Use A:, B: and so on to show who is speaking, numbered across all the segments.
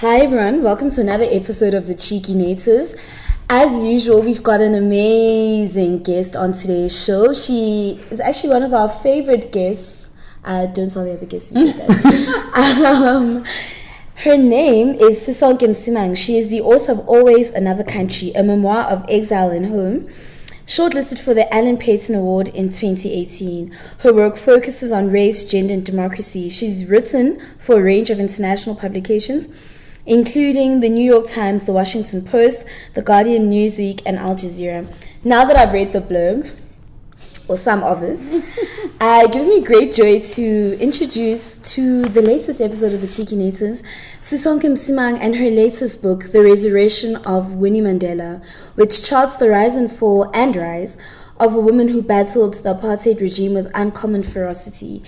A: Hi everyone, welcome to another episode of The Cheeky Natives. As usual, we've got an amazing guest on today's show. She is actually one of our favorite guests. Don't tell the other guests we said that. Her name is Sisonke Msimang. She is the author of Always Another Country, a memoir of exile and home, shortlisted for the Alan Paton Award in 2018. Her work focuses on race, gender, and democracy. She's written for a range of international publications, including the New York Times, the Washington Post, the Guardian, Newsweek, and Al Jazeera. Now that I've read the blurb, or some of it, it gives me great joy to introduce to the latest episode of The Cheeky Natives, Sisonke Msimang and her latest book, The Resurrection of Winnie Mandela, which charts the rise and fall and rise of a woman who battled the apartheid regime with uncommon ferocity.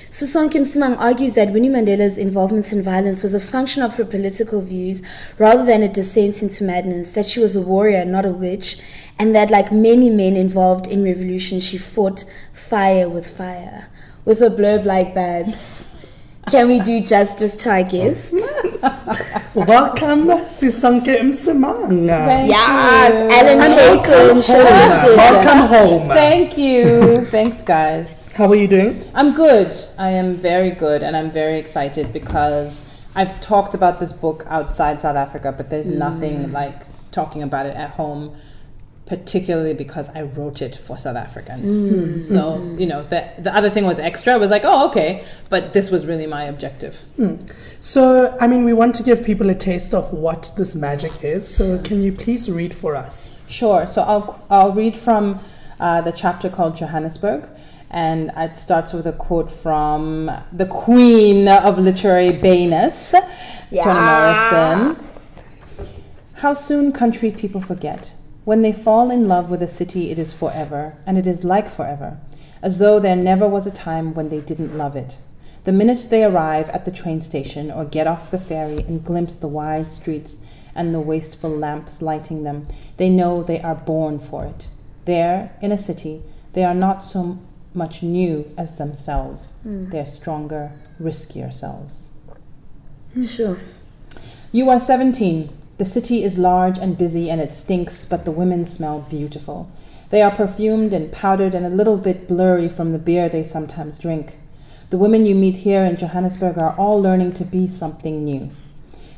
A: Sisonke Msimang argues that Winnie Mandela's involvement in violence was a function of her political views rather than a descent into madness, that she was a warrior, not a witch, and that like many men involved in revolution, she fought fire with fire. With a blurb like that, can we do justice to our guest?
B: Welcome, Sisonke Msimang.
A: Yes, Alan Paton.
B: Welcome home.
C: Thank you. Thanks, guys.
B: How are you doing?
C: I'm good. I am very good, and I'm very excited because I've talked about this book outside South Africa, but there's nothing like talking about it at home, particularly because I wrote it for South Africans. So, you know, the other thing was extra. I was like, oh, okay, but this was really my objective.
B: So, I mean, we want to give people a taste of what this magic is. So can you please read for us?
C: Sure. So I'll read from the chapter called Johannesburg. And it starts with a quote from the queen of literary bayness, Toni Morrison. How soon country people forget. When they fall in love with a city, it is forever, and it is like forever, as though there never was a time when they didn't love it. The minute they arrive at the train station or get off the ferry and glimpse the wide streets and the wasteful lamps lighting them, they know they are born for it. There, in a city, they are not so much new as themselves. They're stronger, riskier selves.
A: Sure.
C: You are 17. The city is large and busy and it stinks, but the women smell beautiful. They are perfumed and powdered and a little bit blurry from the beer they sometimes drink. The women you meet here in Johannesburg are all learning to be something new.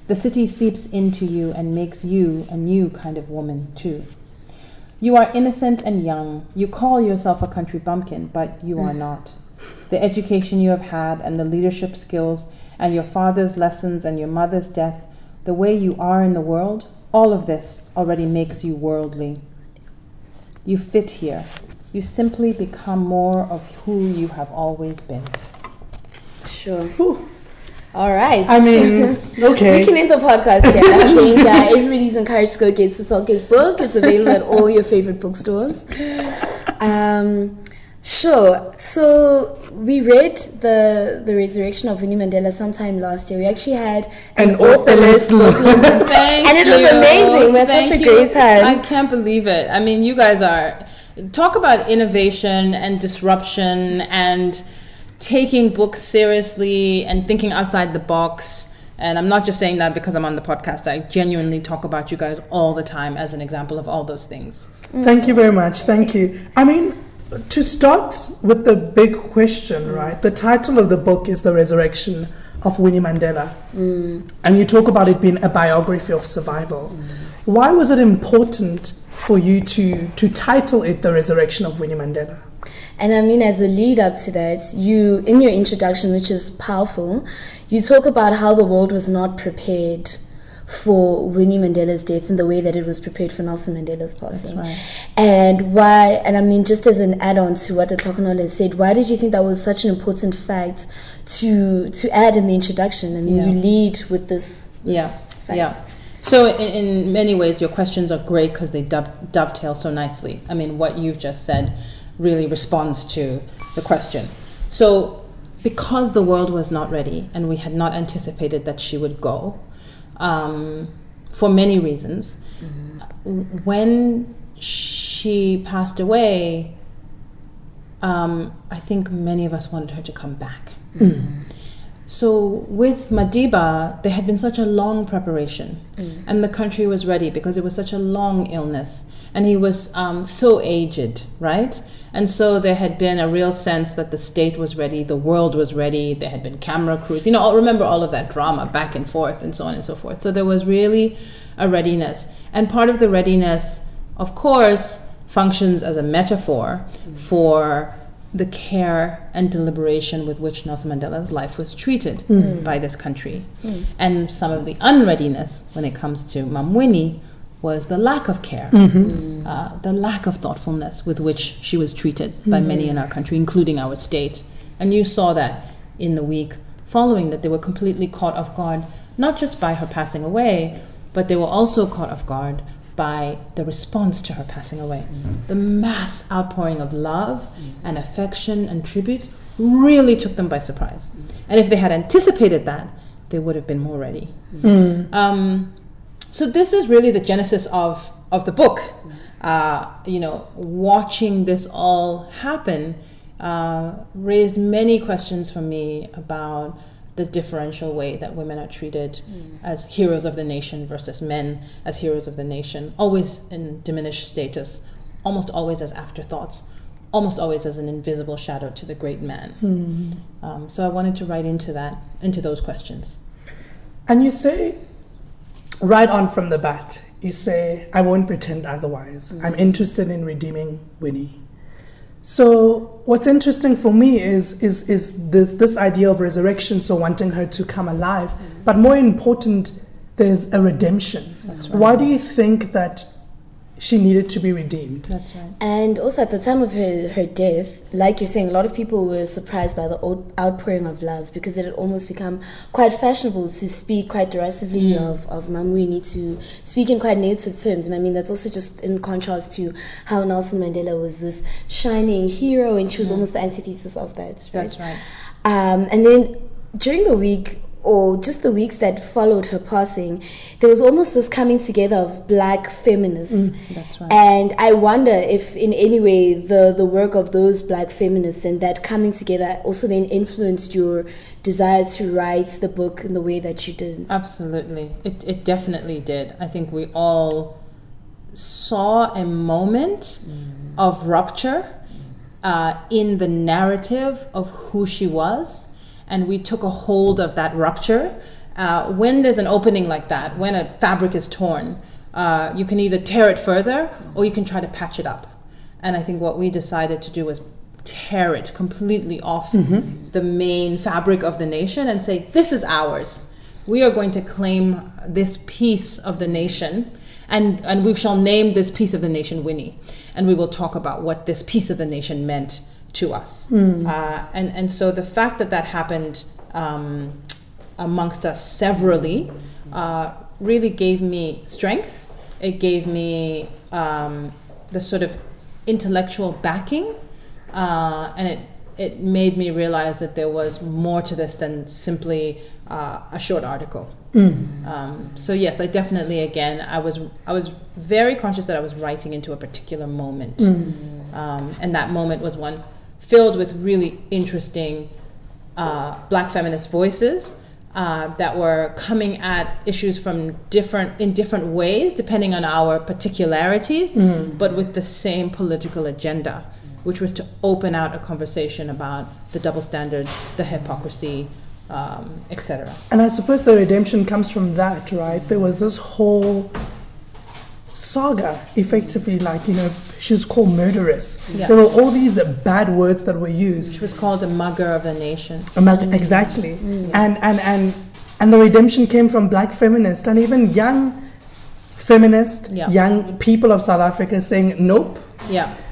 C: The city seeps into you and makes you a new kind of woman too. You are innocent and young. You call yourself a country bumpkin, but you are not. The education you have had and the leadership skills and your father's lessons and your mother's death, the way you are in the world, all of this already makes you worldly. You fit here. You simply become more of who you have always been.
A: Sure.
B: Whew.
A: All right.
B: I mean, okay.
A: We can end the podcast here. I think everybody's encouraged to go get Sisonke's book. It's available at all your favorite bookstores. Sure. So we read the Resurrection of Winnie Mandela sometime last year. We actually had an authorless book club. And it was amazing. We had such a great time.
C: I can't believe it. I mean, you guys talk about innovation and disruption and taking books seriously and thinking outside the box. And I'm not just saying that because I'm on the podcast. I genuinely talk about you guys all the time as an example of all those things.
B: Thank you very much. Thank you. I mean, to start with the big question, right? The title of the book is The Resurrection of Winnie Mandela. And you talk about it being a biography of survival. Why was it important for you to title it The Resurrection of Winnie Mandela?
A: And I mean, as a lead up to that, you, in your introduction, which is powerful, you talk about how the world was not prepared for Winnie Mandela's death in the way that it was prepared for Nelson Mandela's passing.
C: That's right.
A: And why, and I mean, just as an add-on to what the Tlokonolo said, why did you think that was such an important fact to add in the introduction? I mean, you lead with this fact.
C: Yeah. So in many ways, your questions are great because they dovetail so nicely. I mean, what you've just said really responds to the question. So because the world was not ready and we had not anticipated that she would go, for many reasons, when she passed away, I think many of us wanted her to come back. So with Madiba, there had been such a long preparation, and the country was ready because it was such a long illness, and he was so aged, right? And so there had been a real sense that the state was ready, the world was ready, there had been camera crews, I'll remember all of that drama back and forth and so on and so forth. So there was really a readiness. And part of the readiness, of course, functions as a metaphor for the care and deliberation with which Nelson Mandela's life was treated by this country. And some of the unreadiness when it comes to Mam Winnie was the lack of care, the lack of thoughtfulness with which she was treated by many in our country, including our state. And you saw that in the week following, that they were completely caught off guard, not just by her passing away, but they were also caught off guard by the response to her passing away. The mass outpouring of love and affection and tribute really took them by surprise. And if they had anticipated that, they would have been more ready. So this is really the genesis of the book. Watching this all happen raised many questions for me about the differential way that women are treated as heroes of the nation versus men as heroes of the nation, always in diminished status, almost always as afterthoughts, almost always as an invisible shadow to the great man. So I wanted to write into those questions.
B: And you say, right on from the bat, you say, I won't pretend otherwise. I'm interested in redeeming Winnie. So what's interesting for me is this idea of resurrection, so wanting her to come alive. But more important, there's a redemption.
C: That's right.
B: Why do you think that she needed to be redeemed?
C: That's right.
A: And also at the time of her death, like you're saying, a lot of people were surprised by the outpouring of love, because it had almost become quite fashionable to speak quite derisively of Mam Winnie, to speak in quite negative terms. And I mean, that's also just in contrast to how Nelson Mandela was this shining hero, and she was almost the antithesis of that. Right?
C: That's right.
A: And then during the week, or just the weeks that followed her passing, there was almost this coming together of black feminists.
C: That's right.
A: And I wonder if in any way the work of those black feminists and that coming together also then influenced your desire to write the book in the way that you did.
C: Absolutely. It definitely did. I think we all saw a moment of rupture in the narrative of who she was. And we took a hold of that rupture. When there's an opening like that, when a fabric is torn, you can either tear it further or you can try to patch it up. And I think what we decided to do was tear it completely off the main fabric of the nation and say, this is ours. We are going to claim this piece of the nation, and we shall name this piece of the nation Winnie. And we will talk about what this piece of the nation meant to us. And so the fact that happened amongst us severally really gave me strength. It gave me the sort of intellectual backing, and it made me realize that there was more to this than simply a short article. So yes, I definitely, again, I was very conscious that I was writing into a particular moment, and that moment was one filled with really interesting black feminist voices that were coming at issues in different ways, depending on our particularities, but with the same political agenda, which was to open out a conversation about the double standards, the hypocrisy, etc.
B: And I suppose the redemption comes from that, right? There was this whole saga, effectively, she was called murderess.
C: Yeah.
B: There were all these bad words that were used.
C: She was called the mugger of the nation.
B: Exactly. And the redemption came from black feminists and even young feminists, young people of South Africa saying, nope,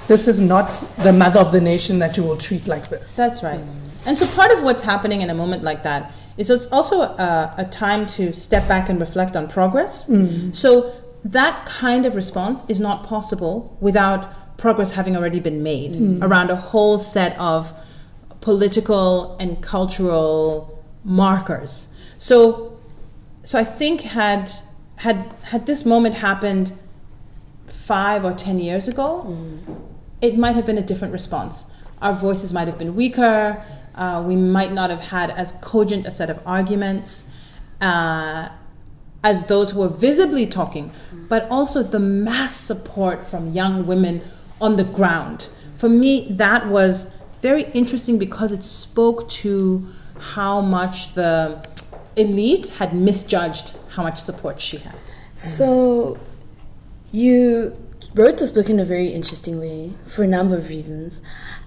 B: this is not the mother of the nation that you will treat like this.
C: That's right. And so part of what's happening in a moment like that is it's also a time to step back and reflect on progress. So that kind of response is not possible without progress having already been made around a whole set of political and cultural markers. So I think had this moment happened 5 or 10 years ago, it might have been a different response. our voices might have been weaker. We might not have had as cogent a set of arguments as those who were visibly talking, but also the mass support from young women on the ground. For me, that was very interesting because it spoke to how much the elite had misjudged how much support she had.
A: So you wrote this book in a very interesting way for a number of reasons.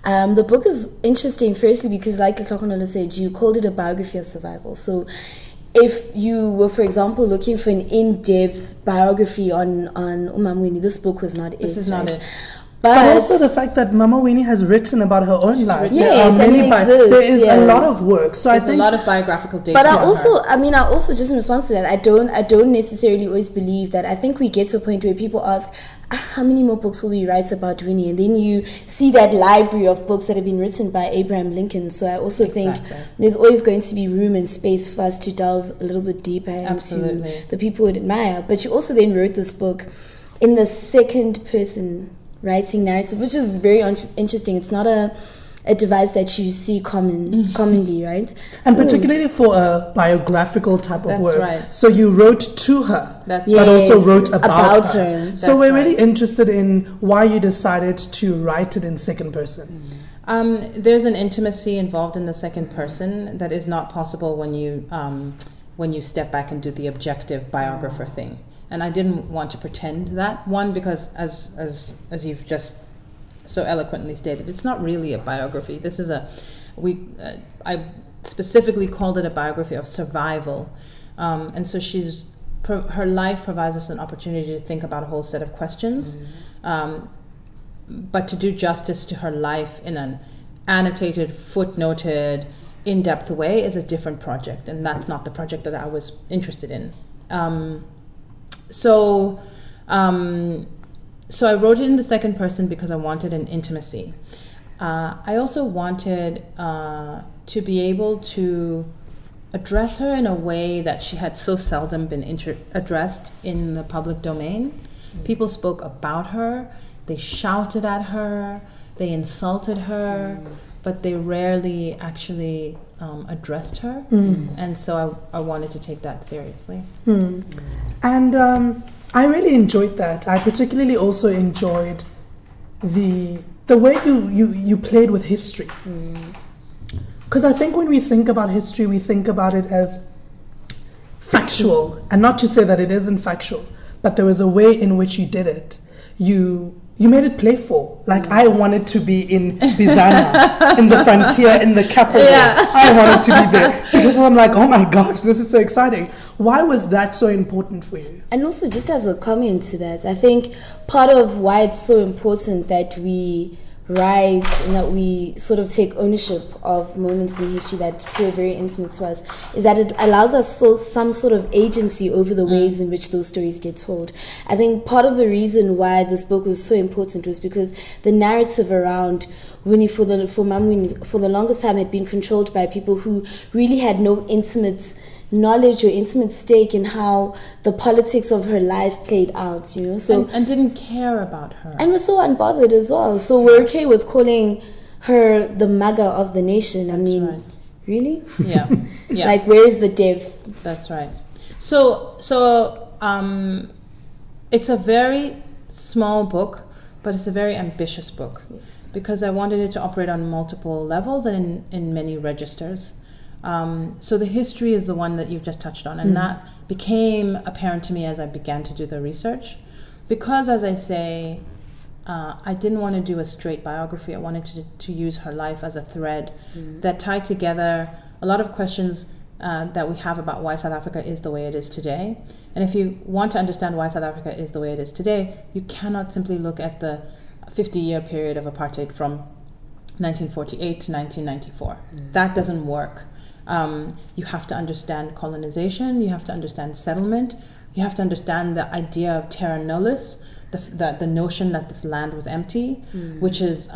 A: The book is interesting firstly because, like Tlokonolo said, you called it a biography of survival. So if you were, for example, looking for an in-depth biography on Umam Winnie, this book was not it.
C: This is not it.
B: But also the fact that Mama Winnie has written about her own life.
A: Yes,
B: there is a lot of work. So
C: there's
B: I think
C: a lot of biographical data.
A: But I also just in response to that, I don't necessarily always believe that. I think we get to a point where people ask, how many more books will we write about Winnie? And then you see that library of books that have been written by Abraham Lincoln. So I also think there's always going to be room and space for us to delve a little bit deeper into the people we admire. But you also then wrote this book in the second person writing narrative, which is very interesting. It's not a device that you see commonly, right?
B: And particularly for a biographical type of work.
C: Right.
B: So you wrote to her,
C: but
B: also wrote about her. So we're really
C: right.
B: interested in why you decided to write it in second person.
C: There's an intimacy involved in the second person that is not possible when you step back and do the objective biographer thing. And I didn't want to pretend that. One, because as you've just so eloquently stated, it's not really a biography. This is I specifically called it a biography of survival. And so her life provides us an opportunity to think about a whole set of questions. But to do justice to her life in an annotated, footnoted, in-depth way is a different project. And that's not the project that I was interested in. So I wrote it in the second person because I wanted an intimacy. I also wanted to be able to address her in a way that she had so seldom been addressed in the public domain. People spoke about her, they shouted at her, they insulted her, but they rarely actually addressed her. And so I wanted to take that seriously.
B: And I really enjoyed that. I particularly also enjoyed the way you played with history. Because I think when we think about history, we think about it as factual. And not to say that it isn't factual, but there was a way in which you did it. You made it playful. Like I wanted to be in Bizana, in the frontier, in the capital. I wanted to be there because I'm like, oh my gosh, this is so exciting. Why was that so important for you?
A: And also, just as a comment to that, I think part of why it's so important that we write and that we sort of take ownership of moments in history that feel very intimate to us is that it allows us some sort of agency over the ways in which those stories get told. I think part of the reason why this book was so important was because the narrative around Winnie for Mam Winnie for the longest time had been controlled by people who really had no intimate knowledge or intimate stake in how the politics of her life played out, so
C: and didn't care about her
A: and was so unbothered as well. So we're okay with calling her the MAGA of the nation. Really?
C: Yeah.
A: Like, where is the depth?
C: That's right. So it's a very small book, but it's a very ambitious book.
A: Yes.
C: Because I wanted it to operate on multiple levels and in many registers. So the history is the one that you've just touched on, and that became apparent to me as I began to do the research. Because, as I say, I didn't want to do a straight biography. I wanted to use her life as a thread that tied together a lot of questions that we have about why South Africa is the way it is today. And if you want to understand why South Africa is the way it is today, you cannot simply look at the 50-year period of apartheid from 1948 to 1994. That doesn't work. You have to understand colonization, you have to understand settlement, you have to understand the idea of terra nullius, the notion that this land was empty, which is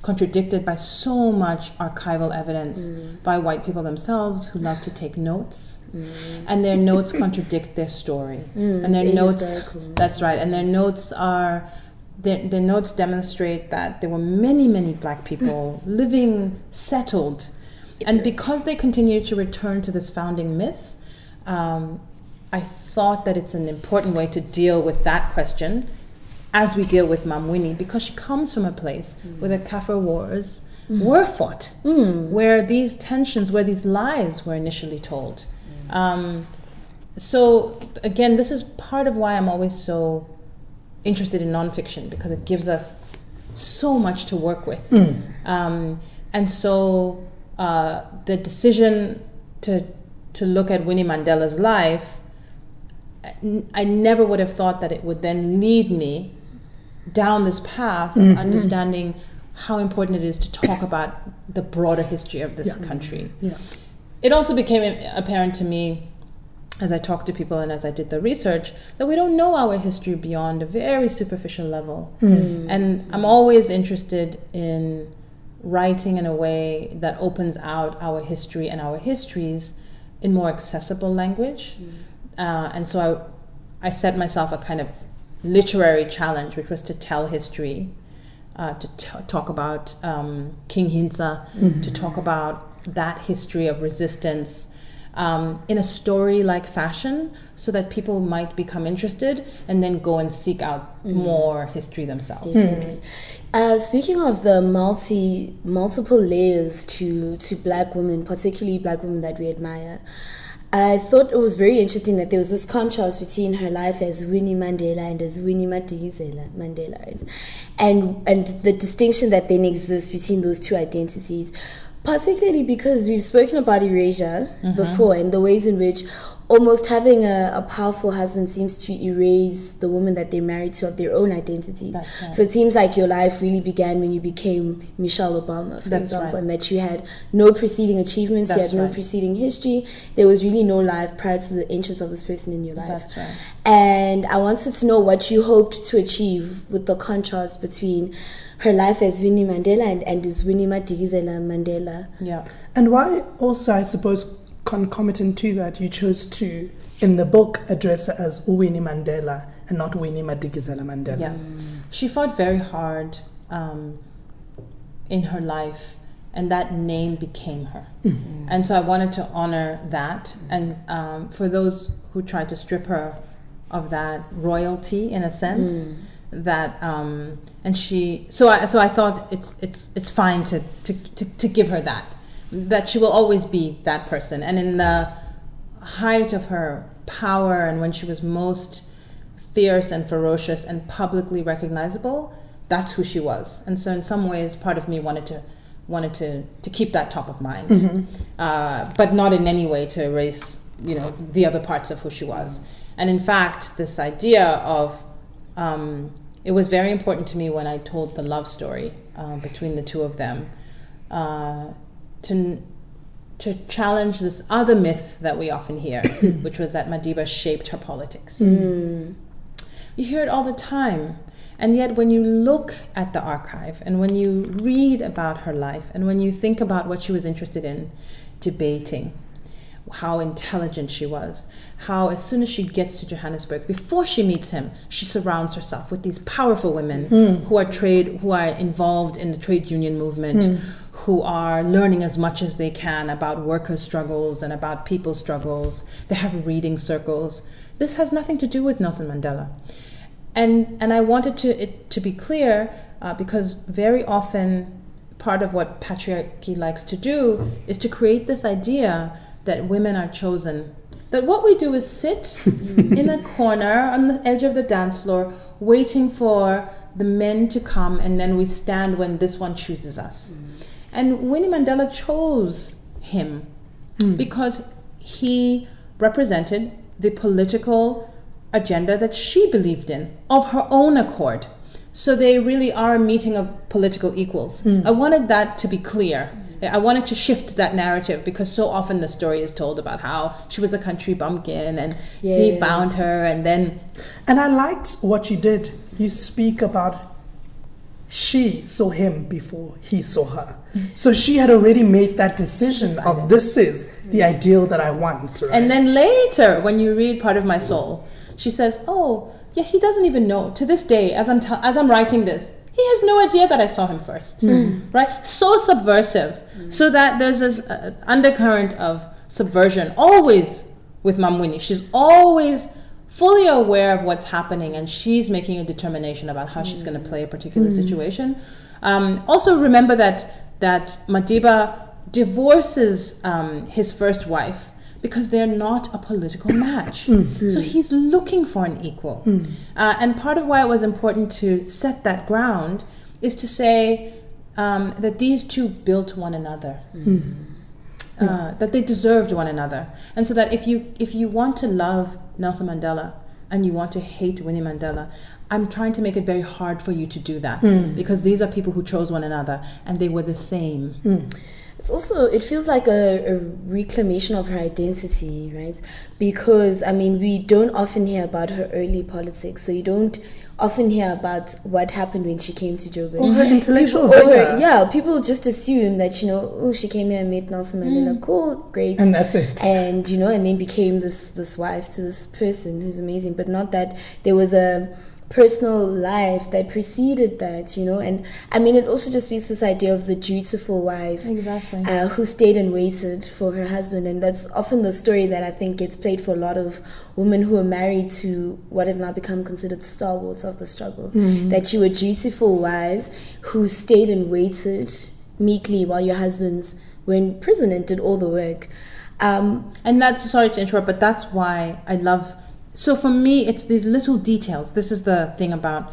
C: contradicted by so much archival evidence by white people themselves who love to take notes. And their notes contradict their story. And their notes,
A: ahistorical.
C: that's right, and their notes are their notes demonstrate that there were many, many black people living settled. And because they continue to return to this founding myth, I thought that it's an important way to deal with that question as we deal with Mam Winnie, because she comes from a place where the Kafir wars were fought, where these tensions, where these lies were initially told. So again, this is part of why I'm always so interested in nonfiction, because it gives us so much to work with. And so the decision to look at Winnie Mandela's life, I never would have thought that it would then lead me down this path of understanding how important it is to talk about the broader history of this country. It also became apparent to me as I talked to people and as I did the research that we don't know our history beyond a very superficial level. And I'm always interested in writing in a way that opens out our history and our histories in more accessible language. And so I set myself a kind of literary challenge, which was to tell history, to talk about King Hintsa, to talk about that history of resistance in a story-like fashion, so that people might become interested and then go and seek out more history themselves.
A: Definitely. Speaking of the multiple layers to black women, particularly black women that we admire, I thought it was very interesting that there was this contrast between her life as Winnie Mandela and as Winnie Mandela, right? And the distinction that then exists between those two identities, particularly because we've spoken about erasure before, and the ways in which almost having a powerful husband seems to erase the woman that they're married to of their own identities. Right. So it seems like your life really began when you became Michelle Obama, for example, and that you had no preceding achievements, you had no preceding history. There was really no life prior to the entrance of this person in your life.
C: That's right.
A: And I wanted to know what you hoped to achieve with the contrast between her life as Winnie Mandela and as Winnie Madikizela Mandela.
C: Yeah.
B: And why also, I suppose, concomitant to that, you chose to, in the book, address her as Winnie Mandela and not Winnie Madikizela Mandela.
C: Yeah. She fought very hard in her life, and that name became her. And so I wanted to honor that. And for those who tried to strip her of that royalty, in a sense, that and she, so I thought it's fine to give her that she will always be that person. And in the height of her power, and when she was most fierce and ferocious and publicly recognizable, that's who she was. And so in some ways, part of me wanted to keep that top of mind, but not in any way to erase the other parts of who she was. And in fact, this idea of it was very important to me when I told the love story between the two of them, to challenge this other myth that we often hear, which was that Madiba shaped her politics. You hear it all the time. And yet when you look at the archive and when you read about her life and when you think about what she was interested in, debating, how intelligent she was, how as soon as she gets to Johannesburg, before she meets him, she surrounds herself with these powerful women who are involved in the trade union movement, who are learning as much as they can about workers' struggles and about people's struggles. They have reading circles. This has nothing to do with Nelson Mandela. And I wanted it to be clear, because very often part of what patriarchy likes to do is to create this idea that women are chosen. That what we do is sit in a corner on the edge of the dance floor waiting for the men to come, and then we stand when this one chooses us. And Winnie Mandela chose him because he represented the political agenda that she believed in of her own accord. So they really are a meeting of political equals. I wanted that to be clear. I wanted to shift that narrative, because so often the story is told about how she was a country bumpkin and he found her, and then...
B: And I liked what you did. You speak about she saw him before he saw her. So she had already made that decision of this is the ideal that I want. Right?
C: And then later, when you read Part of My Soul, she says, oh, yeah, he doesn't even know. To this day, as I'm writing this, he has no idea that I saw him first. Right? So subversive. So that there's this undercurrent of subversion always with Mam Winnie. She's always fully aware of what's happening, and she's making a determination about how she's going to play a particular situation. Also remember that Madiba divorces his first wife because they're not a political match. So he's looking for an equal. And part of why it was important to set that ground is to say that these two built one another. That they deserved one another. And so that if you want to love Nelson Mandela and you want to hate Winnie Mandela, I'm trying to make it very hard for you to do that, because these are people who chose one another and they were the same.
A: It's also, it feels like a reclamation of her identity, right? Because, I mean, we don't often hear about her early politics, so you don't often hear about what happened when she came to Joburg.
B: Or her intellectual vigor.
A: People just assume that, she came here and met Nelson Mandela, cool, great.
B: And that's it.
A: And, and then became this wife to this person who's amazing, but not that there was a personal life that preceded that, and I mean, it also just speaks this idea of the dutiful wife,
C: exactly,
A: who stayed and waited for her husband. And that's often the story that I think gets played for a lot of women who are married to what have now become considered stalwarts of the struggle, that you were dutiful wives who stayed and waited meekly while your husbands were in prison and did all the work.
C: And that's, sorry to interrupt, but that's why I love. So for me, it's these little details. This is the thing about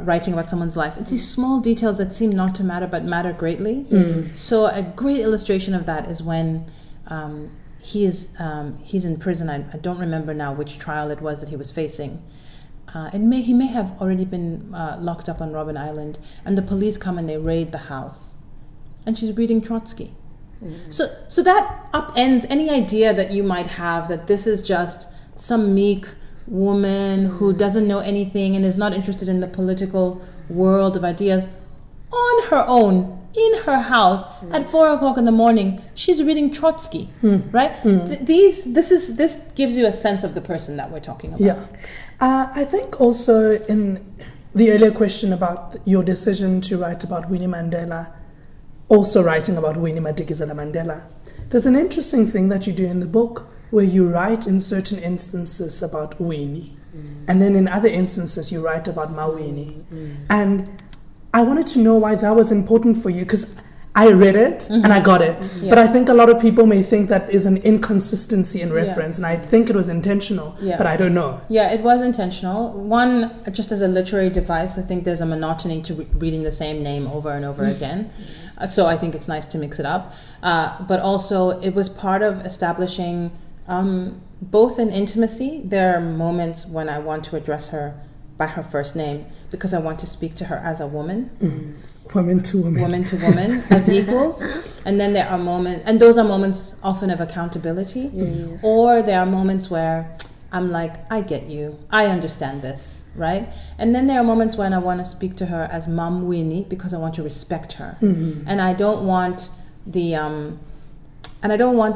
C: writing about someone's life. It's these small details that seem not to matter, but matter greatly. So a great illustration of that is when he's in prison. I don't remember now which trial it was that he was facing. He may have already been locked up on Robben Island, and the police come and they raid the house, and she's reading Trotsky. So that upends any idea that you might have that this is just some meek woman who doesn't know anything and is not interested in the political world of ideas. On her own, in her house, at 4 o'clock in the morning, she's reading Trotsky, right? This gives you a sense of the person that we're talking about.
B: Yeah. I think also in the earlier question about your decision to write about Winnie Mandela, also writing about Winnie Madikizela Mandela, there's an interesting thing that you do in the book where you write in certain instances about Winnie, and then in other instances you write about Ma Winnie. And I wanted to know why that was important for you, because I read it and I got it, but I think a lot of people may think that is an inconsistency in reference, and I think it was intentional, but I don't know.
C: Yeah, it was intentional. One, just as a literary device, I think there's a monotony to reading the same name over and over again. So I think it's nice to mix it up. But also, it was part of establishing both an intimacy. There are moments when I want to address her by her first name because I want to speak to her as a woman.
B: Woman to woman.
C: Woman to woman as equals. And then there are moments, and those are moments often of accountability.
A: Yes.
C: Or there are moments where I'm like, I get you. I understand this, right? And then there are moments when I want to speak to her as Mam Winnie because I want to respect her. And I don't want the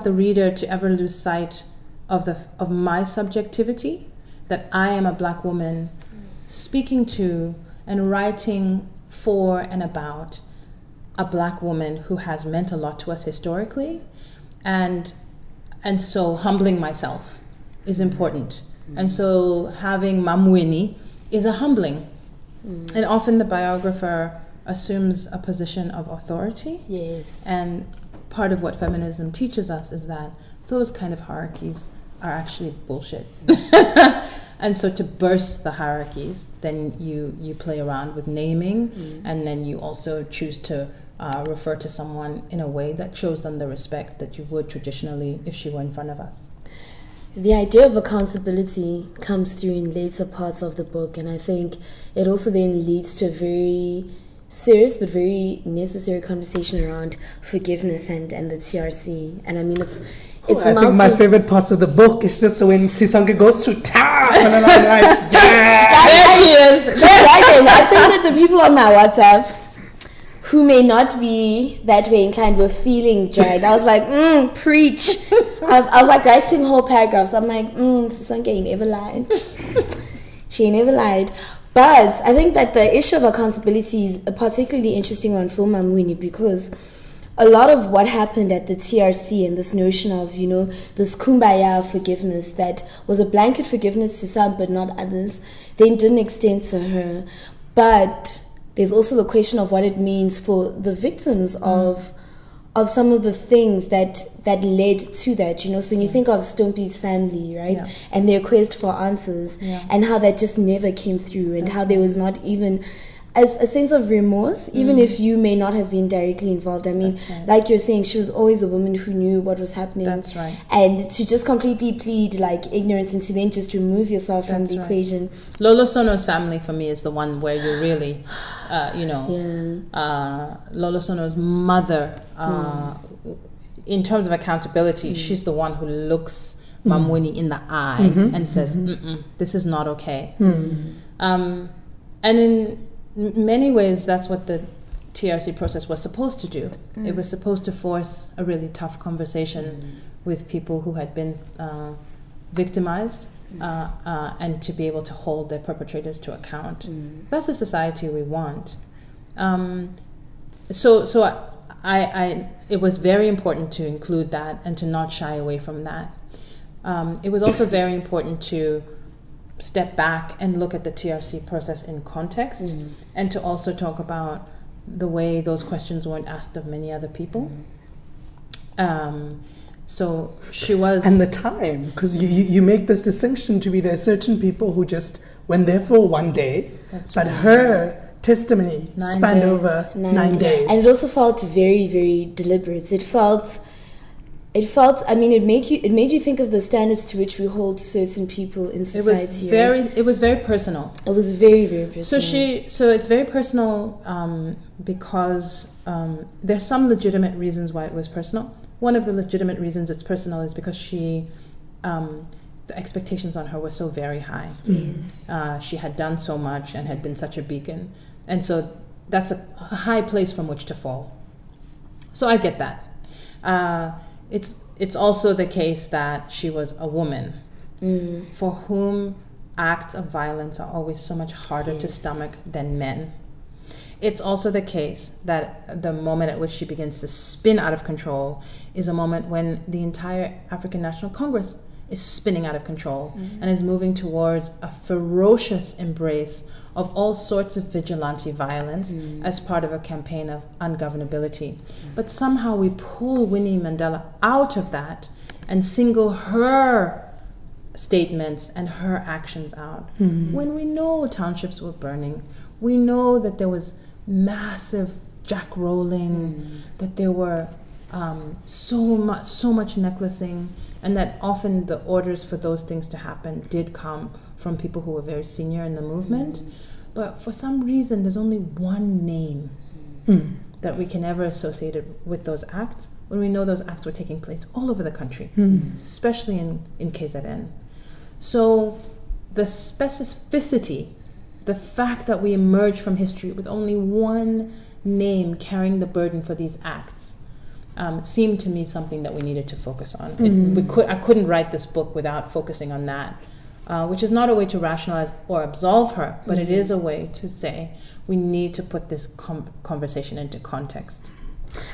C: reader to ever lose sight of my subjectivity, that I am a Black woman speaking to and writing for and about a Black woman who has meant a lot to us historically, and so humbling myself is important. And so having Mam Winnie is a humbling. And often the biographer assumes a position of authority.
A: Yes.
C: And part of what feminism teaches us is that those kind of hierarchies are actually bullshit. And so to burst the hierarchies, then you play around with naming, and then you also choose to refer to someone in a way that shows them the respect that you would traditionally if she were in front of us.
A: The idea of accountability comes through in later parts of the book, and I think it also then leads to a very serious but very necessary conversation around forgiveness and the TRC. And I mean, I think my
B: favorite parts of the book is just when Sisonke goes to town. And then I'm like,
C: There she is.
A: I think that the people on my WhatsApp who may not be that way inclined were feeling dragged. I was like, preach. I was like writing whole paragraphs. I'm like, Sisonke ain't never lied. She ain't never lied. But I think that the issue of accountability is a particularly interesting one for Winnie, because a lot of what happened at the TRC and this notion of, this kumbaya forgiveness that was a blanket forgiveness to some but not others, then didn't extend to her. But there's also the question of what it means for the victims of some of the things that led to that, So when you think of Stompie's family, right, and their quest for answers, and how that just never came through, and how there was not even a sense of remorse, even if you may not have been directly involved. I mean, like you're saying, she was always a woman who knew what was happening.
C: That's right.
A: And to just completely plead like ignorance and to then just remove yourself from the equation.
C: Lolo Sono's family for me is the one where you really, Lolo Sono's mother, in terms of accountability, she's the one who looks Mam Winnie in the eye and says, this is not okay. And in many ways, that's what the TRC process was supposed to do. It was supposed to force a really tough conversation with people who had been victimized and to be able to hold their perpetrators to account. That's the society we want. So it was very important to include that and to not shy away from that. It was also very important to step back and look at the TRC process in context and to also talk about the way those questions weren't asked of many other people. So she was...
B: And the time, because you make this distinction to be there are certain people who just went there for one day, but her testimony spanned over 9 days.
A: And it also felt very, very deliberate. It made you think of the standards to which we hold certain people in society.
C: It was very personal.
A: It was very, very personal.
C: So it's very personal because there's some legitimate reasons why it was personal. One of the legitimate reasons it's personal is because the expectations on her were so very high.
A: Yes.
C: She had done so much and had been such a beacon. And so that's a high place from which to fall. So I get that. It's also the case that she was a woman for whom acts of violence are always so much harder to stomach than men. It's also the case that the moment at which she begins to spin out of control is a moment when the entire African National Congress is spinning out of control and is moving towards a ferocious embrace of all sorts of vigilante violence as part of a campaign of ungovernability. But somehow we pull Winnie Mandela out of that and single her statements and her actions out. When we know townships were burning, we know that there was massive jackrolling, that there were so much necklacing, and that often the orders for those things to happen did come from people who were very senior in the movement. But for some reason, there's only one name that we can ever associate with those acts, when we know those acts were taking place all over the country, especially in KZN. So the specificity, the fact that we emerge from history with only one name carrying the burden for these acts, seemed to me something that we needed to focus on. I couldn't write this book without focusing on that, which is not a way to rationalize or absolve her, but it is a way to say we need to put this conversation into context.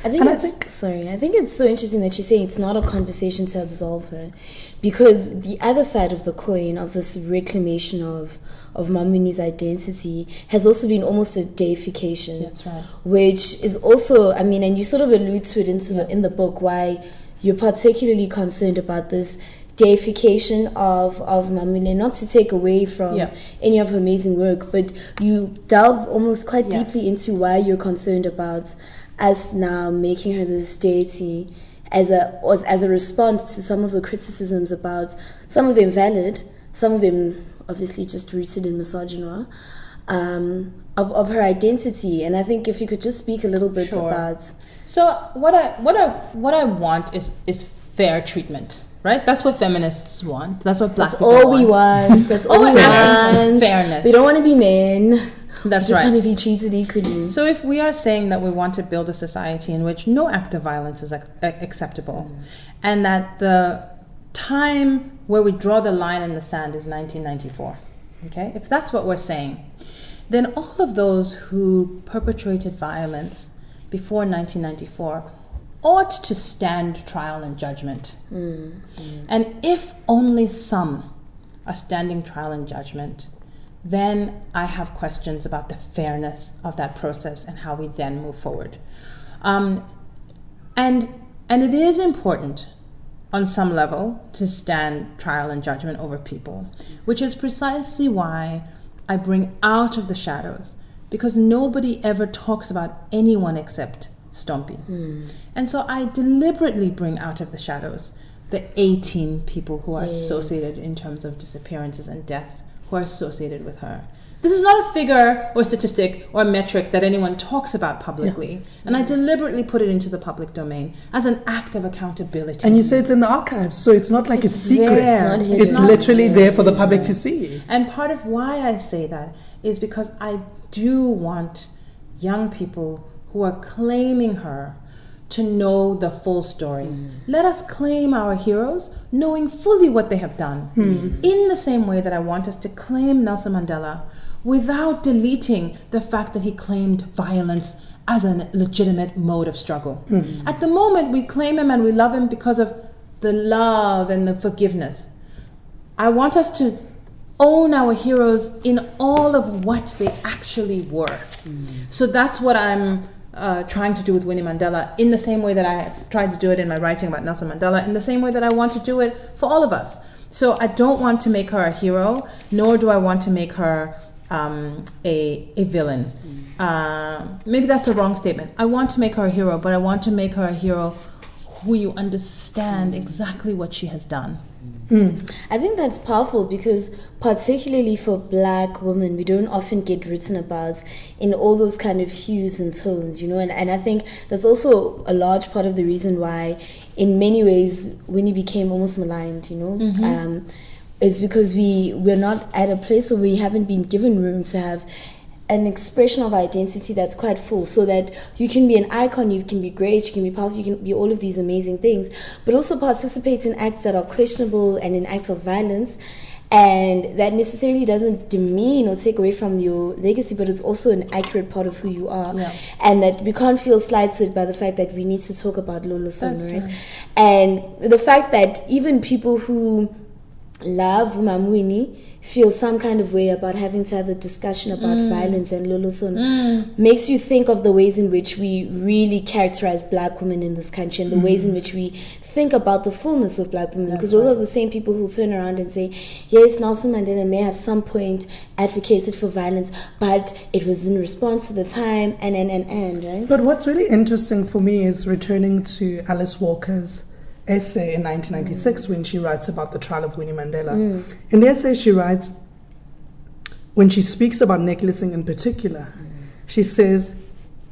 A: I think it's so interesting that you're saying it's not a conversation to absolve her, because the other side of the coin of this reclamation of Mamini's identity has also been almost a deification.
C: That's right.
A: Which is also, and you sort of allude to it in the book, why you're particularly concerned about this deification of Mamini, not to take away from any of her amazing work, but you delve almost quite deeply into why you're concerned about us now making her this deity as a response to some of the criticisms about, some of them valid, some of them obviously just rooted in misogyny, of her identity. And I think if you could just speak a little bit about...
C: So what I want is fair treatment. right? That's what feminists want. That's what black
A: That's
C: people
A: all we want. That's all we want.
C: Fairness.
A: We don't want to be men.
C: That's
A: we just
C: right.
A: want to be treated equally.
C: So if we are saying that we want to build a society in which no act of violence is acceptable, and that the time where we draw the line in the sand is 1994, okay? If that's what we're saying, then all of those who perpetrated violence before 1994 ought to stand trial and judgment. And if only some are standing trial and judgment, then I have questions about the fairness of that process and how we then move forward. And it is important on some level to stand trial and judgment over people, which is precisely why I bring out of the shadows, because nobody ever talks about anyone except Stompie. And so I deliberately bring out of the shadows the 18 people who are associated in terms of disappearances and deaths who are associated with her. This is not a figure or statistic or metric that anyone talks about publicly. And I deliberately put it into the public domain as an act of accountability.
B: And you say it's in the archives, so it's not like it's secret.
C: there.
B: It's literally there for the public to see.
C: And part of why I say that is because I do want young people who are claiming her to know the full story. Let us claim our heroes, knowing fully what they have done. In the same way that I want us to claim Nelson Mandela without deleting the fact that he claimed violence as a legitimate mode of struggle. At the moment, we claim him and we love him because of the love and the forgiveness. I want us to own our heroes in all of what they actually were. So that's what I'm trying to do with Winnie Mandela, in the same way that I tried to do it in my writing about Nelson Mandela, in the same way that I want to do it for all of us. So I don't want to make her a hero, nor do I want to make her a villain. Maybe that's a wrong statement. I want to make her a hero, but I want to make her a hero who you understand exactly what she has done.
A: I think that's powerful because particularly for black women, we don't often get written about in all those kind of hues and tones, you know, and I think that's also a large part of the reason why in many ways Winnie became almost maligned, you know, is because we're not at a place where we haven't been given room to have an expression of identity that's quite full, so that you can be an icon, you can be great, you can be powerful, you can be all of these amazing things, but also participate in acts that are questionable and in acts of violence. And that necessarily doesn't demean or take away from your legacy, but it's also an accurate part of who you are. And that we can't feel slighted by the fact that we need to talk about Lolo Son, right? And the fact that even people who love Mam Winnie feel some kind of way about having to have a discussion about violence and Lolo Son makes you think of the ways in which we really characterize black women in this country and the ways in which we think about the fullness of black women. Because those are the same people who turn around and say, yes, Nelson Mandela may have some point advocated for violence, but it was in response to the time and right?
B: But what's really interesting for me is returning to Alice Walker's essay in 1996 when she writes about the trial of Winnie Mandela. In the essay she writes, when she speaks about necklacing in particular, she says,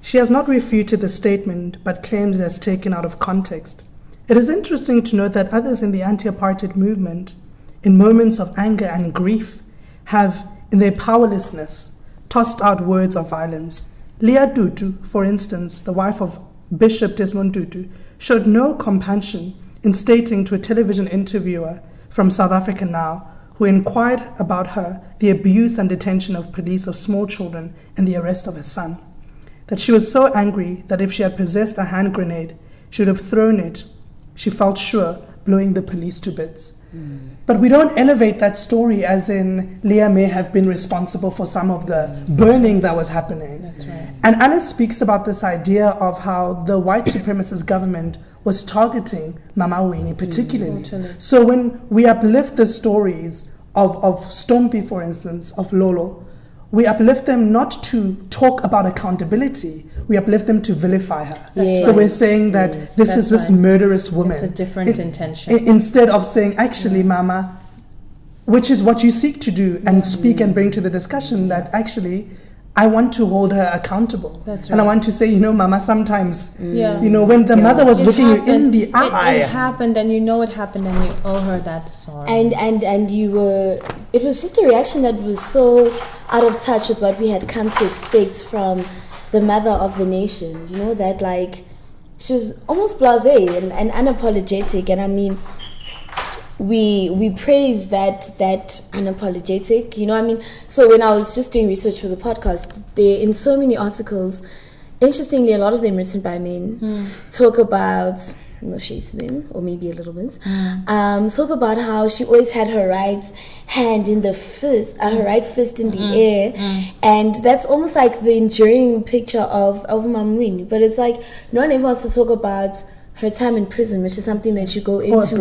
B: she has not refuted the statement but claims it as taken out of context. It is interesting to note that others in the anti-apartheid movement, in moments of anger and grief, have, in their powerlessness, tossed out words of violence. Leah Tutu, for instance, the wife of Bishop Desmond Tutu, showed no compassion in stating to a television interviewer from South Africa Now, who inquired about her, the abuse and detention of police of small children and the arrest of her son, that she was so angry that if she had possessed a hand grenade, she would have thrown it, she felt sure, blowing the police to bits. But we don't elevate that story as in Leah may have been responsible for some of the burning that was happening.
C: That's right.
B: And Alice speaks about this idea of how the white supremacist government was targeting Mama Winnie particularly. So when we uplift the stories of Stompie, for instance, of Lolo, we uplift them not to talk about accountability, we uplift them to vilify her. So we're saying that this is this murderous woman.
C: It's a different intention.
B: Instead of saying, actually, Mama, which is what you seek to do and speak and bring to the discussion, that actually I want to hold her accountable.
C: That's right.
B: And I want to say, you know, Mama, sometimes,
C: Yeah.
B: you know, when the mother was
C: It
B: looking you in
C: happened.
B: the eye.
C: It happened, and you know it happened, and you owe her that sorry.
A: And you were, it was just a reaction that was so out of touch with what we had come to expect from the mother of the nation, you know, that like, she was almost blasé and unapologetic, and I mean, we praise that unapologetic, you know what I mean? So when I was just doing research for the podcast, there in so many articles, interestingly, a lot of them written by men, talk about, no shade to them, or maybe a little bit, talk about how she always had her right hand in the fist, her right fist in the air, and that's almost like the enduring picture of Mamwini. But it's like, no one ever wants to talk about her time in prison, which is something that you go into.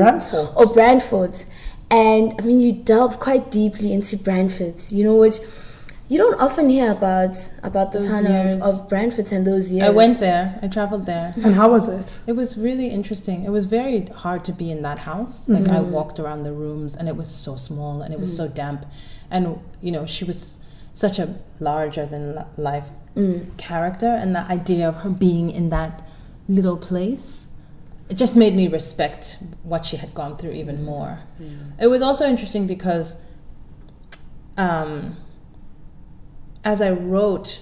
A: Or Brandford. And I mean, you delve quite deeply into Brandford, you know, which you don't often hear about the town of Brandford and those years.
C: I went there. I traveled there.
B: And how was it?
C: It was really interesting. It was very hard to be in that house. Like, I walked around the rooms, and it was so small, and it was so damp. And, you know, she was such a larger-than-life character, and the idea of her being in that little place, it just made me respect what she had gone through even more. It was also interesting because as I wrote,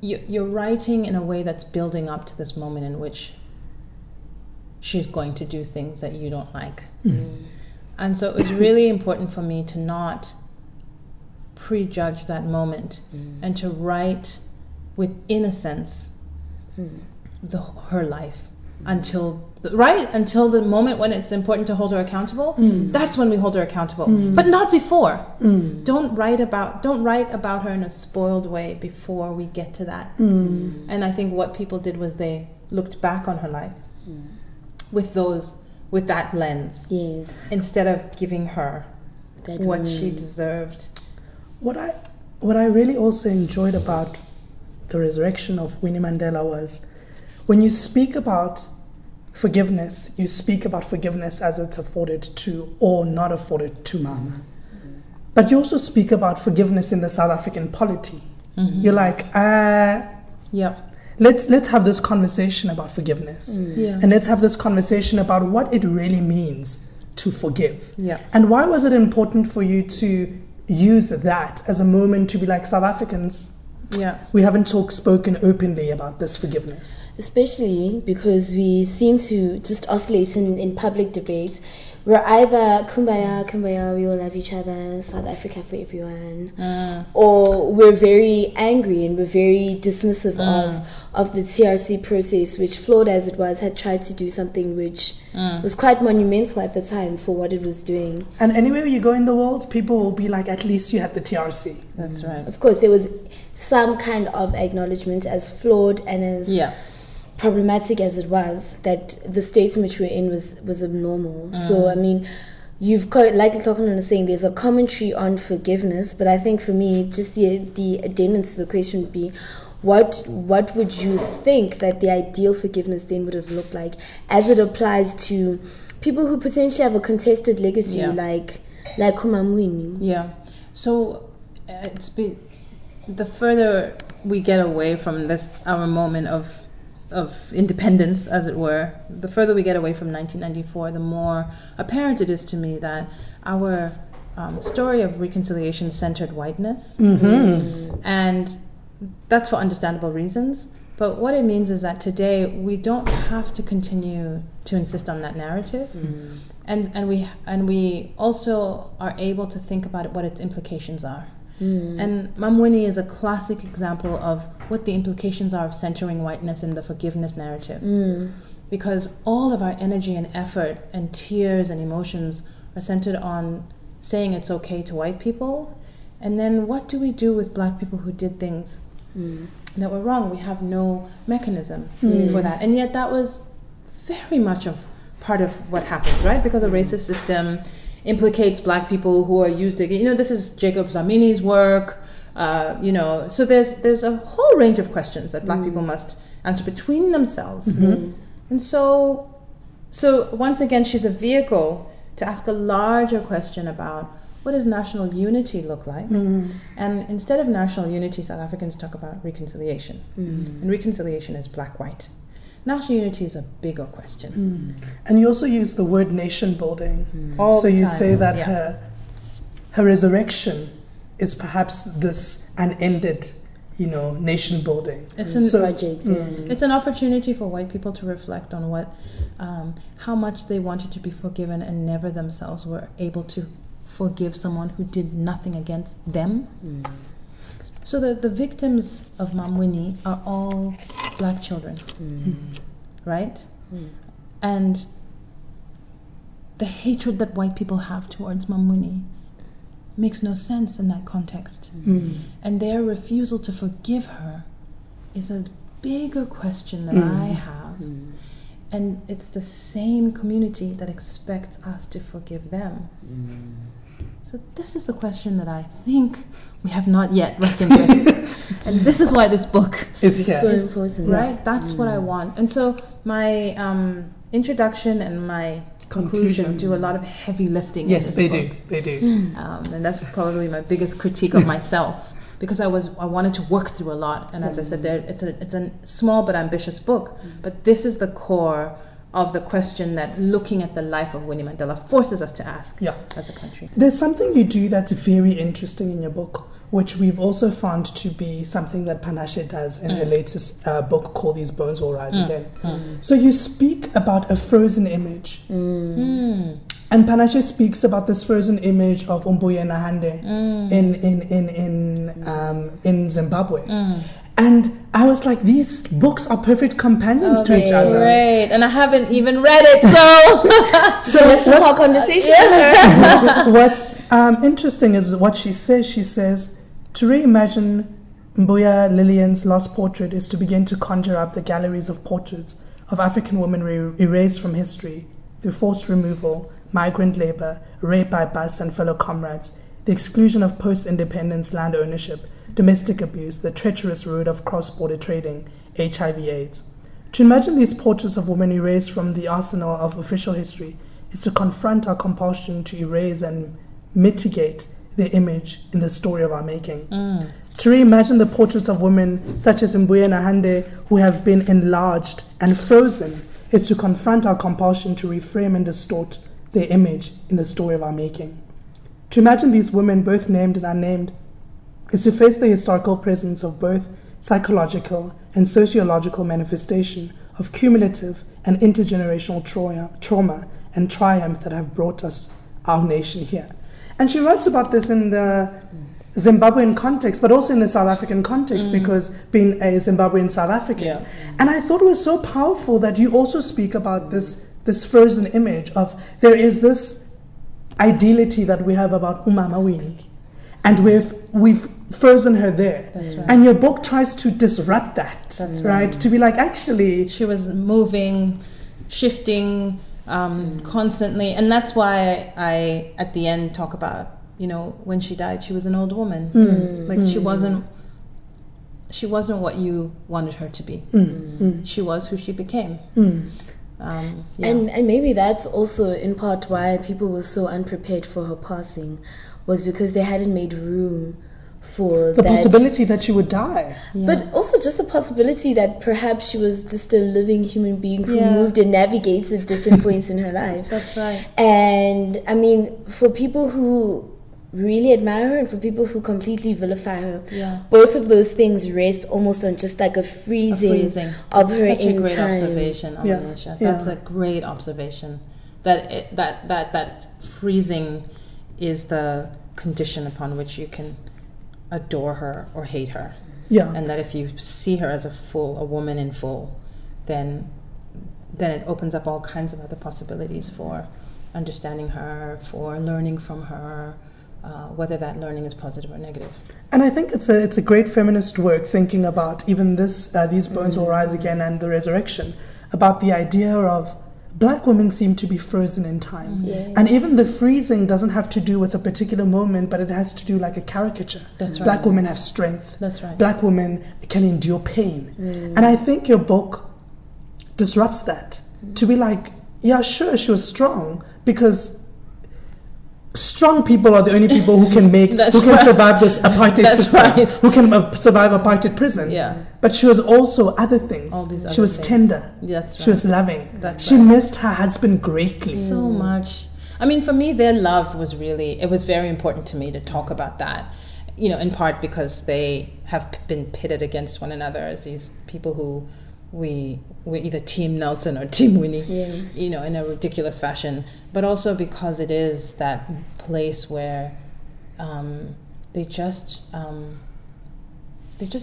C: you're writing in a way that's building up to this moment in which she's going to do things that you don't like. And so it was really important for me to not prejudge that moment and to write with innocence her life until the moment when it's important to hold her accountable. That's when we hold her accountable, but not before. Don't write about her in a spoiled way before we get to that. And I think what people did was they looked back on her life with that lens, instead of giving her what she deserved.
B: What I really also enjoyed about the Resurrection of Winnie Mandela was, when you speak about forgiveness, you speak about forgiveness as it's afforded to or not afforded to Mama. But you also speak about forgiveness in the South African polity. You're like, let's have this conversation about forgiveness. And let's have this conversation about what it really means to forgive. And why was it important for you to use that as a moment to be like, South Africans, we haven't spoken openly about this forgiveness?
A: Especially because we seem to just oscillate in public debate. We're either kumbaya, we all love each other, South Africa for everyone, or we're very angry and we're very dismissive of the TRC process, which, flawed as it was, had tried to do something which was quite monumental at the time for what it was doing.
B: And anywhere you go in the world, people will be like, at least you had the TRC.
C: That's right.
A: Of course, there was some kind of acknowledgement, as flawed and as problematic as it was, that the state in which we're in was abnormal. So I mean, you've got, like Tlhokomelo was saying, there's a commentary on forgiveness, but I think for me, just the addendum to the question would be, what would you think that the ideal forgiveness then would have looked like, as it applies to people who potentially have a contested legacy, like Mamwini?
C: So the further we get away from this, our moment of independence, as it were, the further we get away from 1994, the more apparent it is to me that our story of reconciliation centered whiteness. And that's for understandable reasons. But what it means is that today we don't have to continue to insist on that narrative. And we also are able to think about what its implications are. And Mamwini is a classic example of what the implications are of centering whiteness in the forgiveness narrative. Because all of our energy and effort and tears and emotions are centered on saying it's okay to white people. And then what do we do with black people who did things that were wrong? We have no mechanism for that. And yet that was very much of part of what happens, right? Because a racist system implicates black people who are used to, this is Jacob Dlamini's work, so there's a whole range of questions that black people must answer between themselves. And so once again, she's a vehicle to ask a larger question about what does national unity look like?
B: Mm.
C: And instead of national unity, South Africans talk about reconciliation.
B: Mm.
C: And reconciliation is black-white. National unity is a bigger question.
B: And you also use the word nation building.
C: All
B: So
C: the
B: you
C: time.
B: say that
C: Yeah.
B: her resurrection is perhaps this unended, nation building.
C: It's
A: Project.
C: It's an opportunity for white people to reflect on how much they wanted to be forgiven and never themselves were able to forgive someone who did nothing against them. So the victims of Mam Winnie are all black children, right? And the hatred that white people have towards Mam Winnie makes no sense in that context. And their refusal to forgive her is a bigger question that I have. And it's the same community that expects us to forgive them. So this is the question that I think we have not yet reckoned with. And this is why this book
B: Is here.
A: So important.
C: right? That's what I want. And so my introduction and my conclusion do a lot of heavy lifting.
B: Yes,
C: in
B: they
C: this
B: do.
C: book.
B: They do.
C: And that's probably my biggest critique of myself, because I wanted to work through a lot. And as I said, it's a small but ambitious book. But this is the core of the question that looking at the life of Winnie Mandela forces us to ask as a country.
B: There's something you do that's very interesting in your book, which we've also found to be something that Panashe does in her latest book called These Bones Will Rise Again. So you speak about a frozen image. And Panashe speaks about this frozen image of Umbuye Nahande in Zimbabwe. And I was like, these books are perfect companions to each other.
C: Great, and I haven't even read it, so
A: So let's have a conversation.
B: What's interesting is what she says. She says, to reimagine Mbuya Lillian's lost portrait is to begin to conjure up the galleries of portraits of African women erased from history through forced removal, migrant labor, rape by bus and fellow comrades, the exclusion of post-independence land ownership, domestic abuse, the treacherous road of cross-border trading, HIV/AIDS. To imagine these portraits of women erased from the arsenal of official history is to confront our compulsion to erase and mitigate their image in the story of our making. To reimagine the portraits of women such as Mbuya Nahande who have been enlarged and frozen is to confront our compulsion to reframe and distort their image in the story of our making. To imagine these women, both named and unnamed, is to face the historical presence of both psychological and sociological manifestation of cumulative and intergenerational trauma and triumph that have brought us, our nation, here. And she writes about this in the Zimbabwean context, but also in the South African context, because being a Zimbabwean South African. And I thought it was so powerful that you also speak about this frozen image of there is this ideality that we have about Umama Winnie. And we've frozen her there.
C: That's right.
B: And your book tries to disrupt that, right? To be like, actually...
C: She was moving, shifting constantly. And that's why I, at the end, talk about, when she died, she was an old woman. She wasn't what you wanted her to be. She was who she became.
A: And maybe that's also in part why people were so unprepared for her passing, was because they hadn't made room for
B: the
A: that
B: possibility that she would die.
A: But also just the possibility that perhaps she was just a living human being who moved and navigated different points in her life.
C: That's right.
A: And I mean, for people who really admire her and for people who completely vilify her, both of those things rest almost on just like a freezing of her
C: Such
A: in
C: a great
A: time.
C: observation, Amanisha. That's a great observation. That freezing is the condition upon which you can adore her or hate her. And that if you see her as a woman in full, then it opens up all kinds of other possibilities for understanding her, for learning from her, whether that learning is positive or negative.
B: And I think it's a great feminist work thinking about even this, These Bones Will Rise Again and the Resurrection, about the idea of Black women seem to be frozen in time. And even the freezing doesn't have to do with a particular moment, but it has to do like a caricature.
C: That's right.
B: Black women have strength.
C: That's right.
B: Black women can endure pain. And I think your book disrupts that. To be like, yeah, sure, she was strong, because strong people are the only people who can survive this apartheid system, who can survive apartheid prison.
C: Yeah.
B: But she was also other things. She was tender. She was loving. She missed her husband greatly.
C: So much. I mean, for me, their love was it was very important to me to talk about that. In part because they have been pitted against one another as these people who we're either Team Nelson or Team Winnie, in a ridiculous fashion, but also because it is that place where they just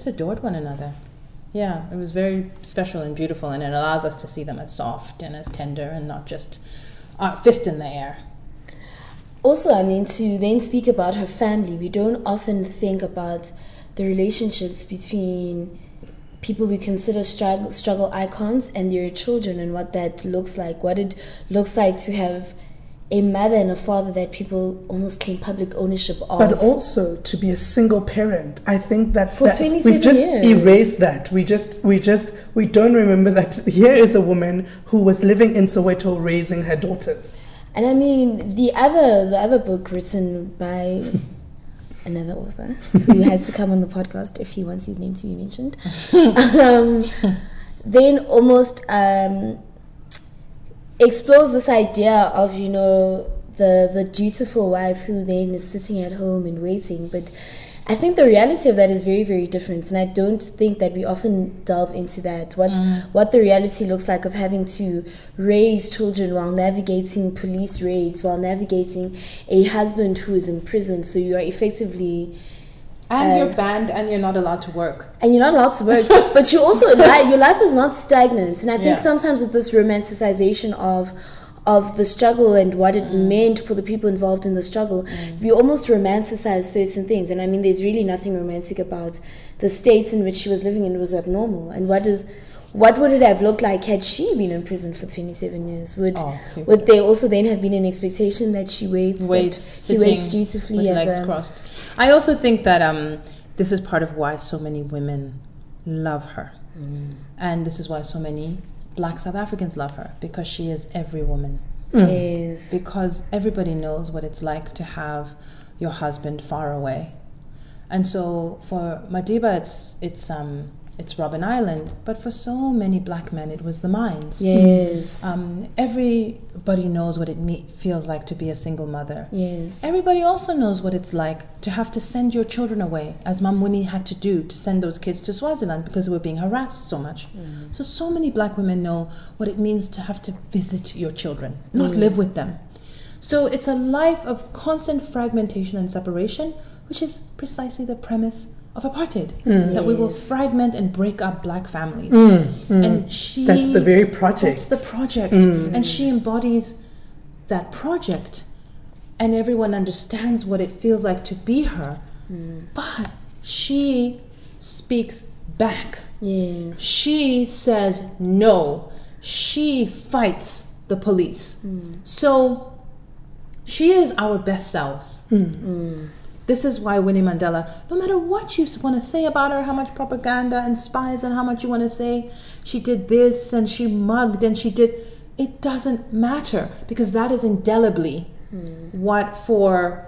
C: adored one another. Yeah, it was very special and beautiful, and it allows us to see them as soft and as tender and not just fist in the air.
A: Also, I mean, to then speak about her family, we don't often think about the relationships between people we consider struggle icons and their children, and what that looks like, what it looks like to have a mother and a father that people almost claim public ownership of.
B: But also to be a single parent. I think that
A: for 27
B: we've just
A: years.
B: erased that. We don't remember that here is a woman who was living in Soweto raising her daughters.
A: And I mean, the other book written by another author who has to come on the podcast if he wants his name to be mentioned, then almost explores this idea of, the dutiful wife who then is sitting at home and waiting. But I think the reality of that is very, very different, and I don't think that we often delve into that. What the reality looks like of having to raise children while navigating police raids, while navigating a husband who is imprisoned. So you are effectively...
C: And you're banned and you're not allowed to work.
A: And you're not allowed to work. But you also, your life is not stagnant. And I think sometimes with this romanticization of the struggle and what it meant for the people involved in the struggle, we almost romanticize certain things. And I mean, there's really nothing romantic about the state in which she was living in. Was abnormal. And what would it have looked like had she been in prison for 27 years? Would there also then have been an expectation that she waits dutifully
C: with legs crossed? I also think that this is part of why so many women love her. And this is why so many Black South Africans love her, because she is every woman.
A: Yes.
C: Because everybody knows what it's like to have your husband far away. And so for Madiba, it's Robben Island, but for so many black men, it was the mines.
A: Yes.
C: Everybody knows what it feels like to be a single mother.
A: Yes.
C: Everybody also knows what it's like to have to send your children away, as Mam Winnie had to do, to send those kids to Swaziland because they were being harassed so much. So many black women know what it means to have to visit your children, not live with them. So it's a life of constant fragmentation and separation, which is precisely the premise of apartheid, that we will fragment and break up black families. And
B: that's the very project.
C: That's the project. And she embodies that project, and everyone understands what it feels like to be her. But she speaks back.
A: Yes.
C: She says no. She fights the police. So she is our best selves. This is why Winnie Mandela, no matter what you want to say about her, how much propaganda and spies and how much you want to say, she did this and she mugged and she did, it doesn't matter, because that is indelibly what for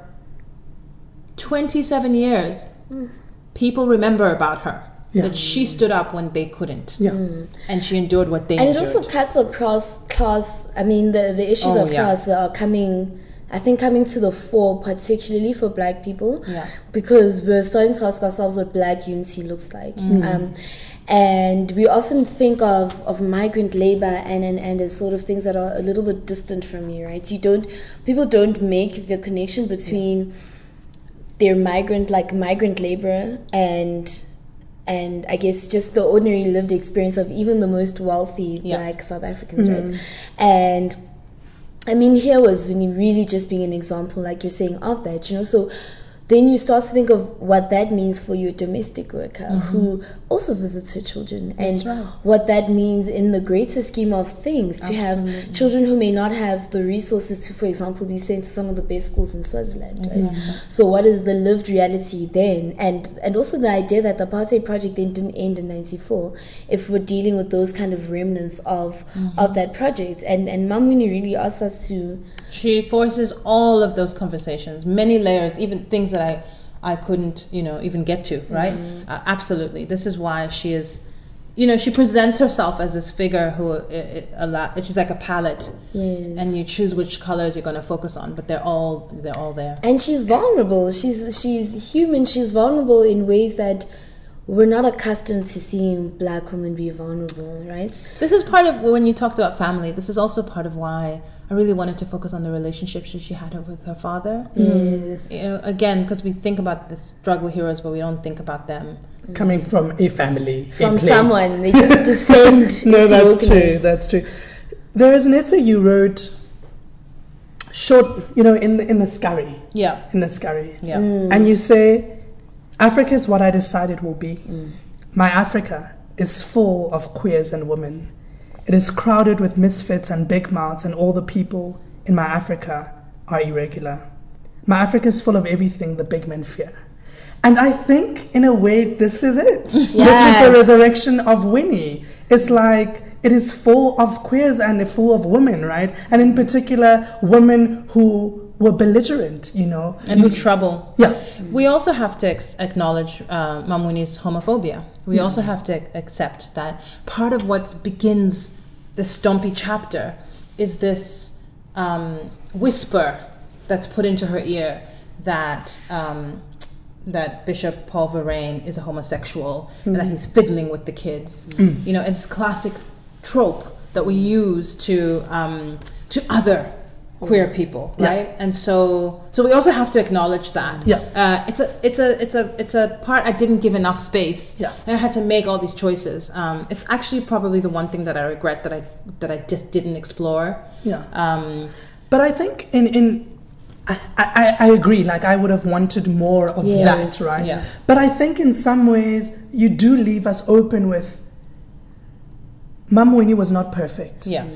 C: 27 years people remember about her. That she stood up when they couldn't. And she endured what they endured.
A: And it also cuts across class. I mean, the issues of class are coming to the fore, particularly for black people, because we're starting to ask ourselves what black unity looks like. And we often think of migrant labor and as sort of things that are a little bit distant from you, right? People don't make the connection between their migrant labor and I guess just the ordinary lived experience of even the most wealthy black South Africans, right? And I mean, here was Winnie really just being an example, like you're saying, of that, so then you start to think of what that means for your domestic worker who also visits her children, and what that means in the greater scheme of things to have children who may not have the resources to, for example, be sent to some of the best schools in Swaziland. Right? So what is the lived reality then? And also the idea that the apartheid project then didn't end in 94, if we're dealing with those kind of remnants of that project. And Mam Winnie really asked us to
C: She forces all of those conversations, many layers, even things that I couldn't, even get to, right? Absolutely. This is why she is, she presents herself as this figure who, she's like a palette.
A: Yes.
C: And you choose which colors you're going to focus on, but they're all there.
A: And she's vulnerable. She's human. She's vulnerable in ways that we're not accustomed to seeing Black women be vulnerable, right?
C: This is part of, when you talked about family, this is also part of why I really wanted to focus on the relationship she had with her father.
A: Yes.
C: Again, because we think about the struggle heroes, but we don't think about them.
B: Coming from a family,
A: From
B: a place.
A: someone. They just descend
B: No,
A: into
B: that's true.
A: brokenness.
B: That's true. There is an essay you wrote, short, in the scurry.
C: Yeah.
B: In the scurry.
C: Yeah.
B: And you say, Africa is what I decide it will be. My Africa is full of queers and women. It is crowded with misfits and big mouths, and all the people in my Africa are irregular. My Africa is full of everything the big men fear. And I think, in a way, this is it.
A: Yes.
B: This is the resurrection of Winnie. It's like, it is full of queers and full of women, right? And in particular, women who were belligerent,
C: And who trouble.
B: Yeah.
C: We also have to acknowledge Mam Winnie's homophobia. We also have to accept that part of what begins the Stompy chapter is this whisper that's put into her ear that that Bishop Paul Verlaine is a homosexual and that he's fiddling with the kids. It's classic trope that we use to other queer people, right? And so we also have to acknowledge that. It's a part I didn't give enough space. And I had to make all these choices. It's actually probably the one thing that I regret that I just didn't explore.
B: But I think I agree, like I would have wanted more of that, right?
C: Yes.
B: But I think in some ways you do leave us open with Mam Winnie was not perfect.
C: Yeah.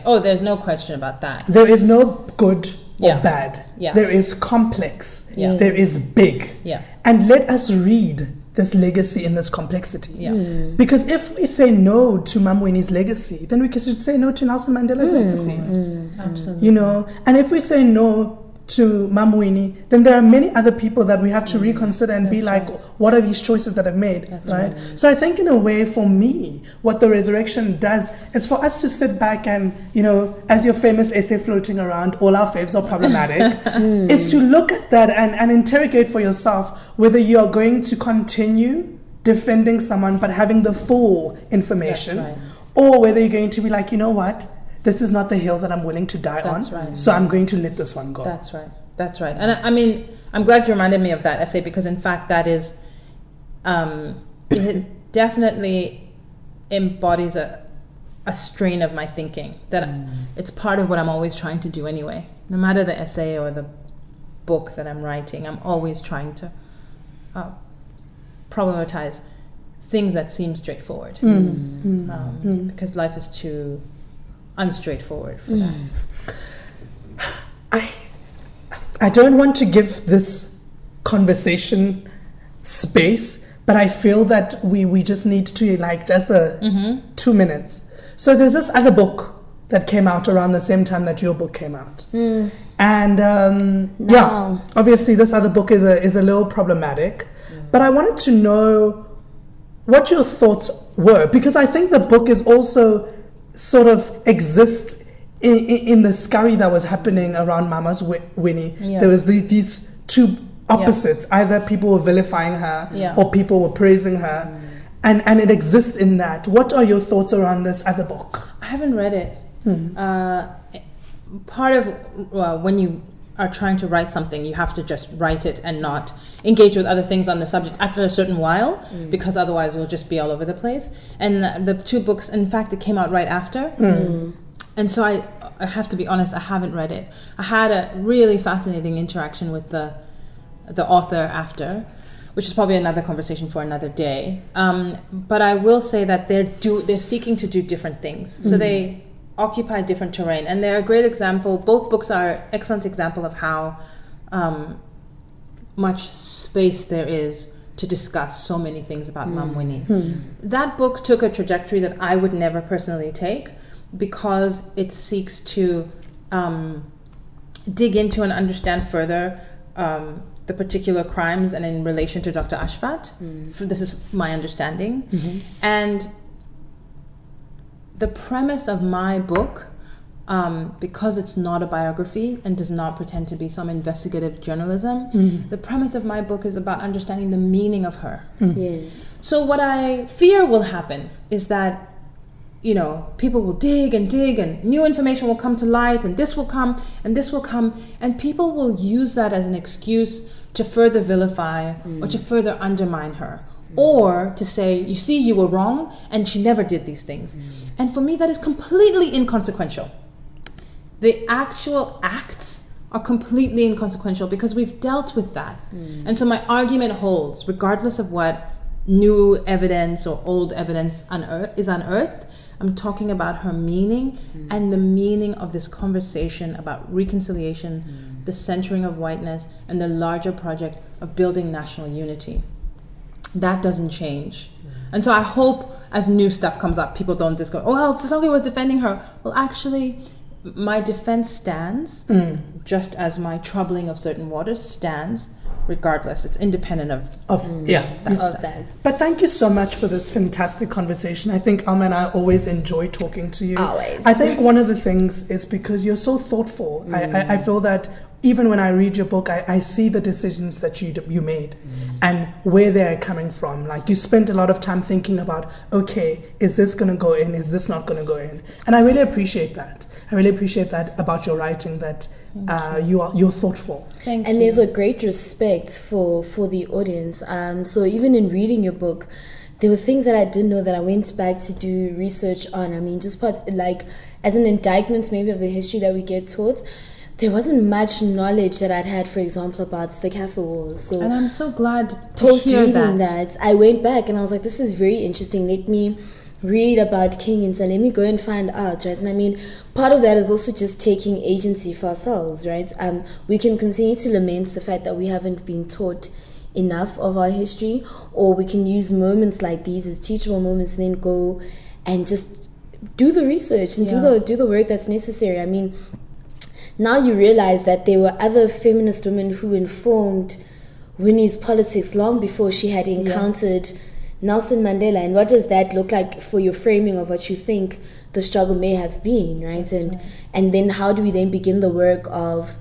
C: Oh, there's no question about that.
B: There is no good or bad.
C: Yeah.
B: There is complex.
C: Yeah.
B: There is big.
C: Yeah.
B: And let us read this legacy in this complexity. Because if we say no to Mam Winnie's legacy, then we should say no to Nelson Mandela's legacy.
C: Absolutely.
B: And if we say no to Mam Winnie, then there are many other people that we have to reconsider and be like, what are these choices that I've made, right? So I think in a way, for me, what the resurrection does is for us to sit back and, as your famous essay floating around, all our faves are problematic, is to look at that and interrogate for yourself whether you are going to continue defending someone but having the full information, or whether you're going to be like, you know what? This is not the hill that I'm willing to die on, so I'm going to let this one go.
C: That's right. And I mean, I'm glad you reminded me of that essay because, in fact, that is, it definitely embodies a strain of my thinking. That it's part of what I'm always trying to do anyway. No matter the essay or the book that I'm writing, I'm always trying to problematize things that seem straightforward. Because life is too unstraightforward for that.
B: I don't want to give this conversation space, but I feel that we just need to just 2 minutes. So there's this other book that came out around the same time that your book came out. And obviously this other book is a little problematic, but I wanted to know what your thoughts were, because I think the book is also sort of exists in the scurry that was happening around Mama's Winnie. There was these two opposites. Either people were vilifying her or people were praising her. And it exists in that. What are your thoughts around this other book?
C: I haven't read it. Part of when you are trying to write something, you have to just write it and not engage with other things on the subject after a certain while, because otherwise you'll just be all over the place. And the two books, in fact, it came out right after. And so I have to be honest, I haven't read it. I had a really fascinating interaction with the author after, which is probably another conversation for another day. But I will say that they're seeking to do different things. So they occupy different terrain, and they're a great example. Both books are an excellent example of how much space there is to discuss so many things about Mam Winnie. That book took a trajectory that I would never personally take, because it seeks to dig into and understand further the particular crimes and in relation to Dr. Ashfat. This is my understanding. And the premise of my book, because it's not a biography and does not pretend to be some investigative journalism, the premise of my book is about understanding the meaning of her.
A: Yes.
C: So what I fear will happen is that, you know, people will dig and new information will come to light, and this will come, and people will use that as an excuse to further vilify or to further undermine her, or to say, you see, you were wrong and she never did these things. And for me, that is completely inconsequential. The actual acts are completely inconsequential because we've dealt with that. And so my argument holds, regardless of what new evidence or old evidence is unearthed. I'm talking about her meaning and the meaning of this conversation about reconciliation, the centering of whiteness, and the larger project of building national unity. That doesn't change. And so I hope as new stuff comes up, people don't just go, oh, well, Sisonke was defending her. Well, actually, my defense stands, just as my troubling of certain waters stands, regardless. It's independent of that.
B: But thank you so much for this fantastic conversation. I think Alma and I always enjoy talking to you.
A: Always.
B: I think one of the things is because you're so thoughtful. I feel that even when I read your book, I see the decisions that you made and where they're coming from. Like, you spent a lot of time thinking about, okay, is this going to go in? Is this not going to go in? And I really appreciate that. I really appreciate that about your writing, that you're thoughtful.
A: Thank you. And there's a great respect for the audience. So even in reading your book, there were things that I didn't know that I went back to do research on. I mean, just parts, like, as an indictment maybe of the history that we get taught, there wasn't much knowledge that I'd had, for example, about the cafe walls. So,
C: and I'm so glad to
A: post
C: hear
A: reading that, I went back and I was like, this is very interesting. Let me read about King and so let me go and find out, right? And I mean, part of that is also just taking agency for ourselves, right? We can continue to lament the fact that we haven't been taught enough of our history, or we can use moments like these as teachable moments and then go and just do the research and do the work that's necessary. I mean, now you realize that there were other feminist women who informed Winnie's politics long before she had encountered Nelson Mandela. And what does that look like for your framing of what you think the struggle may have been, right? And then how do we then begin the work of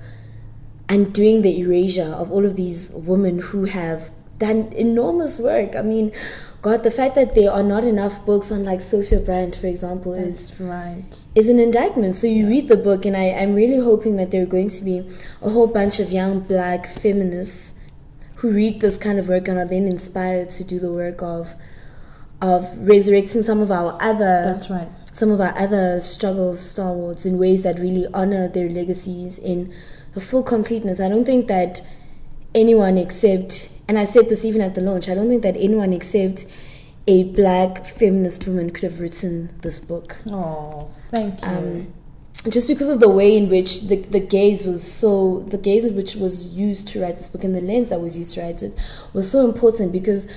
A: undoing the erasure of all of these women who have done enormous work? I mean, God, the fact that there are not enough books on, like, Sophia Brandt, for example, is an indictment. So you read the book, and I'm really hoping that there are going to be a whole bunch of young black feminists who read this kind of work and are then inspired to do the work of resurrecting some of our other struggles, stalwarts, in ways that really honor their legacies in the full completeness. I don't think that anyone except, and I said this even at the launch, I don't think that anyone except a black feminist woman could have written this book.
C: Oh, thank you.
A: Just because of the way in which the gaze in which was used to write this book and the lens that was used to write it was so important, because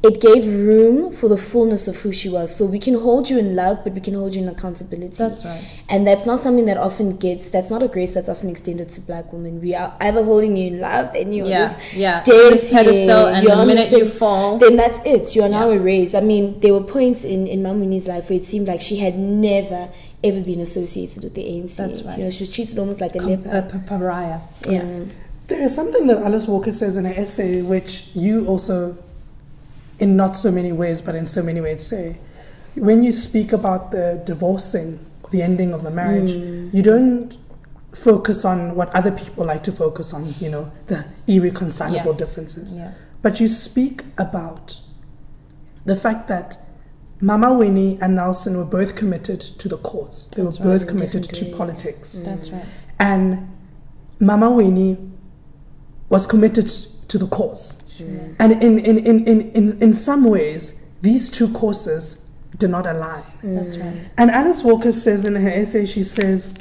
A: it gave room for the fullness of who she was. So we can hold you in love, but we can hold you in accountability.
C: That's right.
A: And that's not something that often that's not a grace that's often extended to black women. We are either holding you in love and you're this
C: pedestal, and the minute you fall,
A: then that's it. You are now erased. I mean, there were points in Mam Winnie's life where it seemed like she had never ever been associated with the ANC.
C: That's right.
A: You know, she was treated almost like a leper.
C: A pariah.
A: Yeah.
B: There is something that Alice Walker says in her essay, which you also, in not so many ways, but in so many ways, say. When you speak about the divorcing, the ending of the marriage, you don't focus on what other people like to focus on, you know, the irreconcilable differences. Yeah. But you speak about the fact that Mama Winnie and Nelson were both committed to the cause. They were both committed to politics.
C: That's right.
B: And Mama Winnie was committed to the cause. And in some ways, these two causes do not align.
C: That's right.
B: And Alice Walker says in her essay, she says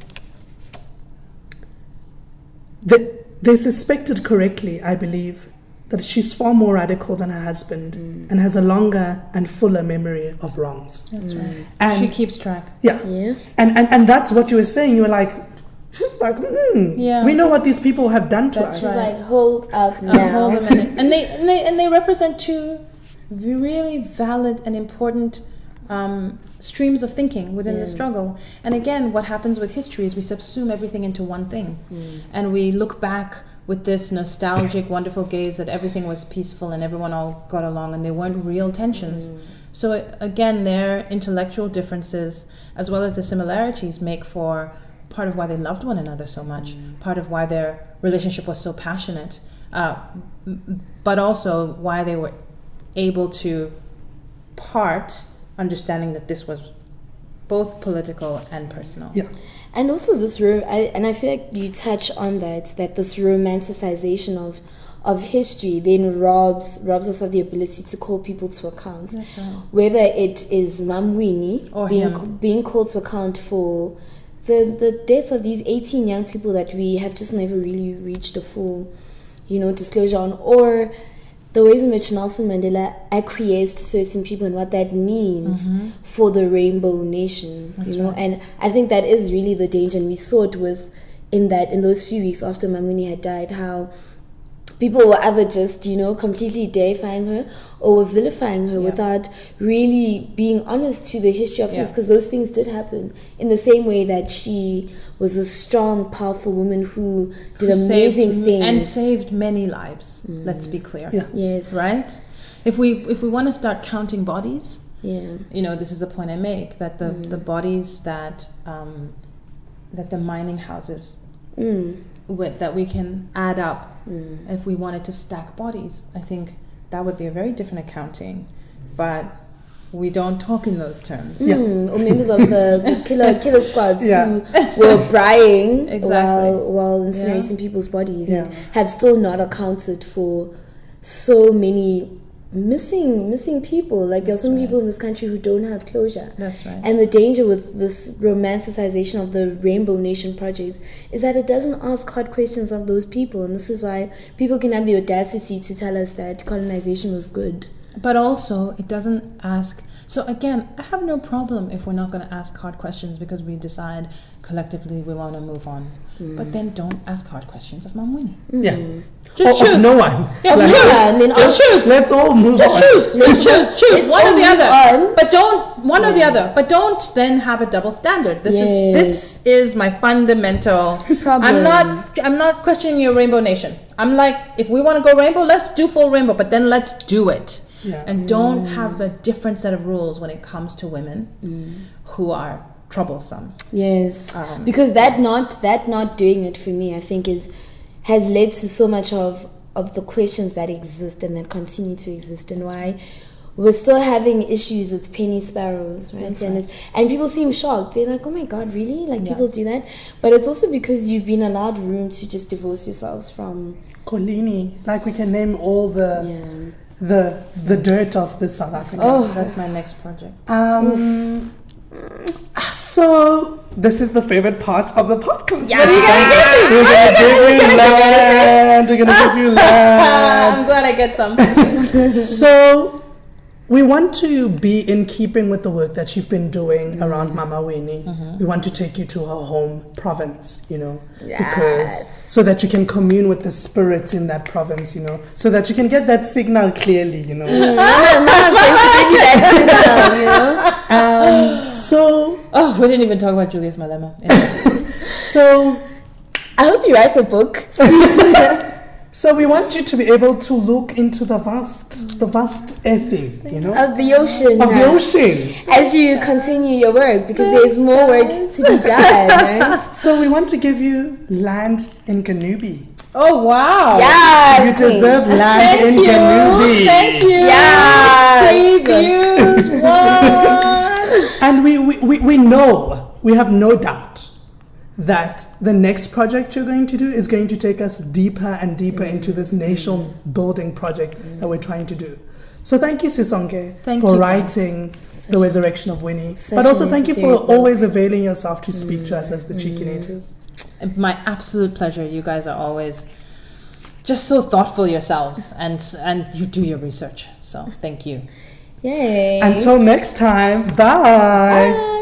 B: that they suspected correctly, I believe, that she's far more radical than her husband and has a longer and fuller memory of wrongs.
C: That's right.
B: And
C: she keeps track.
B: Yeah. And that's what you were saying. You were like, She's like,
C: Yeah.
B: we know what these people have done to
C: That's
B: us.
A: She's like, hold up now.
C: Hold a minute. And they represent two really valid and important streams of thinking within the struggle. And again, what happens with history is we subsume everything into one thing. And we look back with this nostalgic, wonderful gaze that everything was peaceful and everyone all got along and there weren't real tensions. So again, their intellectual differences as well as the similarities make for part of why they loved one another so much, part of why their relationship was so passionate, but also why they were able to part, understanding that this was both political and personal.
B: Yeah.
A: And also this I feel like you touch on that this romanticization of history then robs us of the ability to call people to account.
C: That's right.
A: Whether it is Mam Winnie
C: Or
A: being called to account for the deaths of these 18 young people that we have just never really reached a full, disclosure on, or the ways in which Nelson Mandela acquiesced to certain people and what that means for the Rainbow Nation,
C: right.
A: And I think that is really the danger, and we saw it in those few weeks after Mamuni had died, how people were either just, completely deifying her or were vilifying her without really being honest to the history of things, because those things did happen in the same way that she was a strong, powerful woman who did amazing things.
C: And saved many lives, let's be clear.
B: Yeah.
A: Yes.
C: Right? If we want to start counting bodies,
A: Yeah.
C: this is a point I make, that the bodies that the mining houses that we can add up, if we wanted to stack bodies, I think that would be a very different accounting, but we don't talk in those terms.
A: Or members of the killer squads
B: Yeah.
A: who were brying
C: Exactly.
A: while incinerating people's bodies and
B: Yeah.
A: have still not accounted for so many missing people. Like, there are so many people in this country who don't have closure.
C: That's right.
A: And the danger with this romanticization of the Rainbow Nation project is that it doesn't ask hard questions of those people, and this is why people can have the audacity to tell us that colonization was good.
C: But also, it doesn't ask. So again, I have no problem if we're not going to ask hard questions because we decide collectively we want to move on. But then don't ask hard questions of Mom Winnie.
B: Yeah.
C: Just
B: Of
C: choose.
B: no one.
C: Yeah,
B: Like,
C: choose.
A: And then
C: Just choose.
B: let's all move
C: Just
B: on.
C: choose. Just choose.
A: Let's
C: One or
A: all
C: the
A: move
C: other.
A: on.
C: But don't one or the other. But don't then have a double standard. This is my fundamental
A: Problem.
C: I'm not questioning your Rainbow Nation. I'm like, if we want to go rainbow, let's do full rainbow, but then let's do it.
B: Yeah.
C: And don't have a different set of rules when it comes to women who are troublesome.
A: Yes, because that not doing it for me, I think, has led to so much of the questions that exist and that continue to exist, and why we're still having issues with penny sparrows, right? And people seem shocked. They're like, "Oh my God, really? Like, people do that?" But it's also because you've been allowed room to just divorce yourselves from.
B: Colini. Like, we can name all the dirt of the South Africa.
C: Oh, that's my next project.
B: So this is the favorite part of the podcast.
A: What are you gonna give me?
B: We're gonna give you land. We're gonna give you land.
C: I'm glad I get some.
B: So we want to be in keeping with the work that you've been doing around Mama Winnie. We want to take you to her home province, because so that you can commune with the spirits in that province, so that you can get that signal clearly,
A: Mama's going to give you that signal,
B: So
C: Oh, we didn't even talk about Julius Malema. Anyway.
B: so
A: I hope you write a book.
B: So we want you to be able to look into the vast earthing,
A: Of the ocean.
B: of the ocean.
A: As you continue your work, because there's more work to be done, right?
B: So we want to give you land in Kanubi.
C: Oh, wow.
A: Yes.
B: You deserve land in Kanubi.
C: Thank you.
A: Yes.
C: Previews. What?
B: And we know, we have no doubt that the next project you're going to do is going to take us deeper and deeper into this nation building project that we're trying to do. So thank you, Sisonke,
C: Thank
B: for
C: you.
B: writing The Resurrection of Winnie.
A: such
B: But
A: a
B: also thank you for
A: necessary book.
B: always availing yourself to speak to us as the Cheeky Natives.
C: My absolute pleasure. You guys are always just so thoughtful yourselves, and you do your research. So thank you.
A: Yay.
B: Until next time, bye.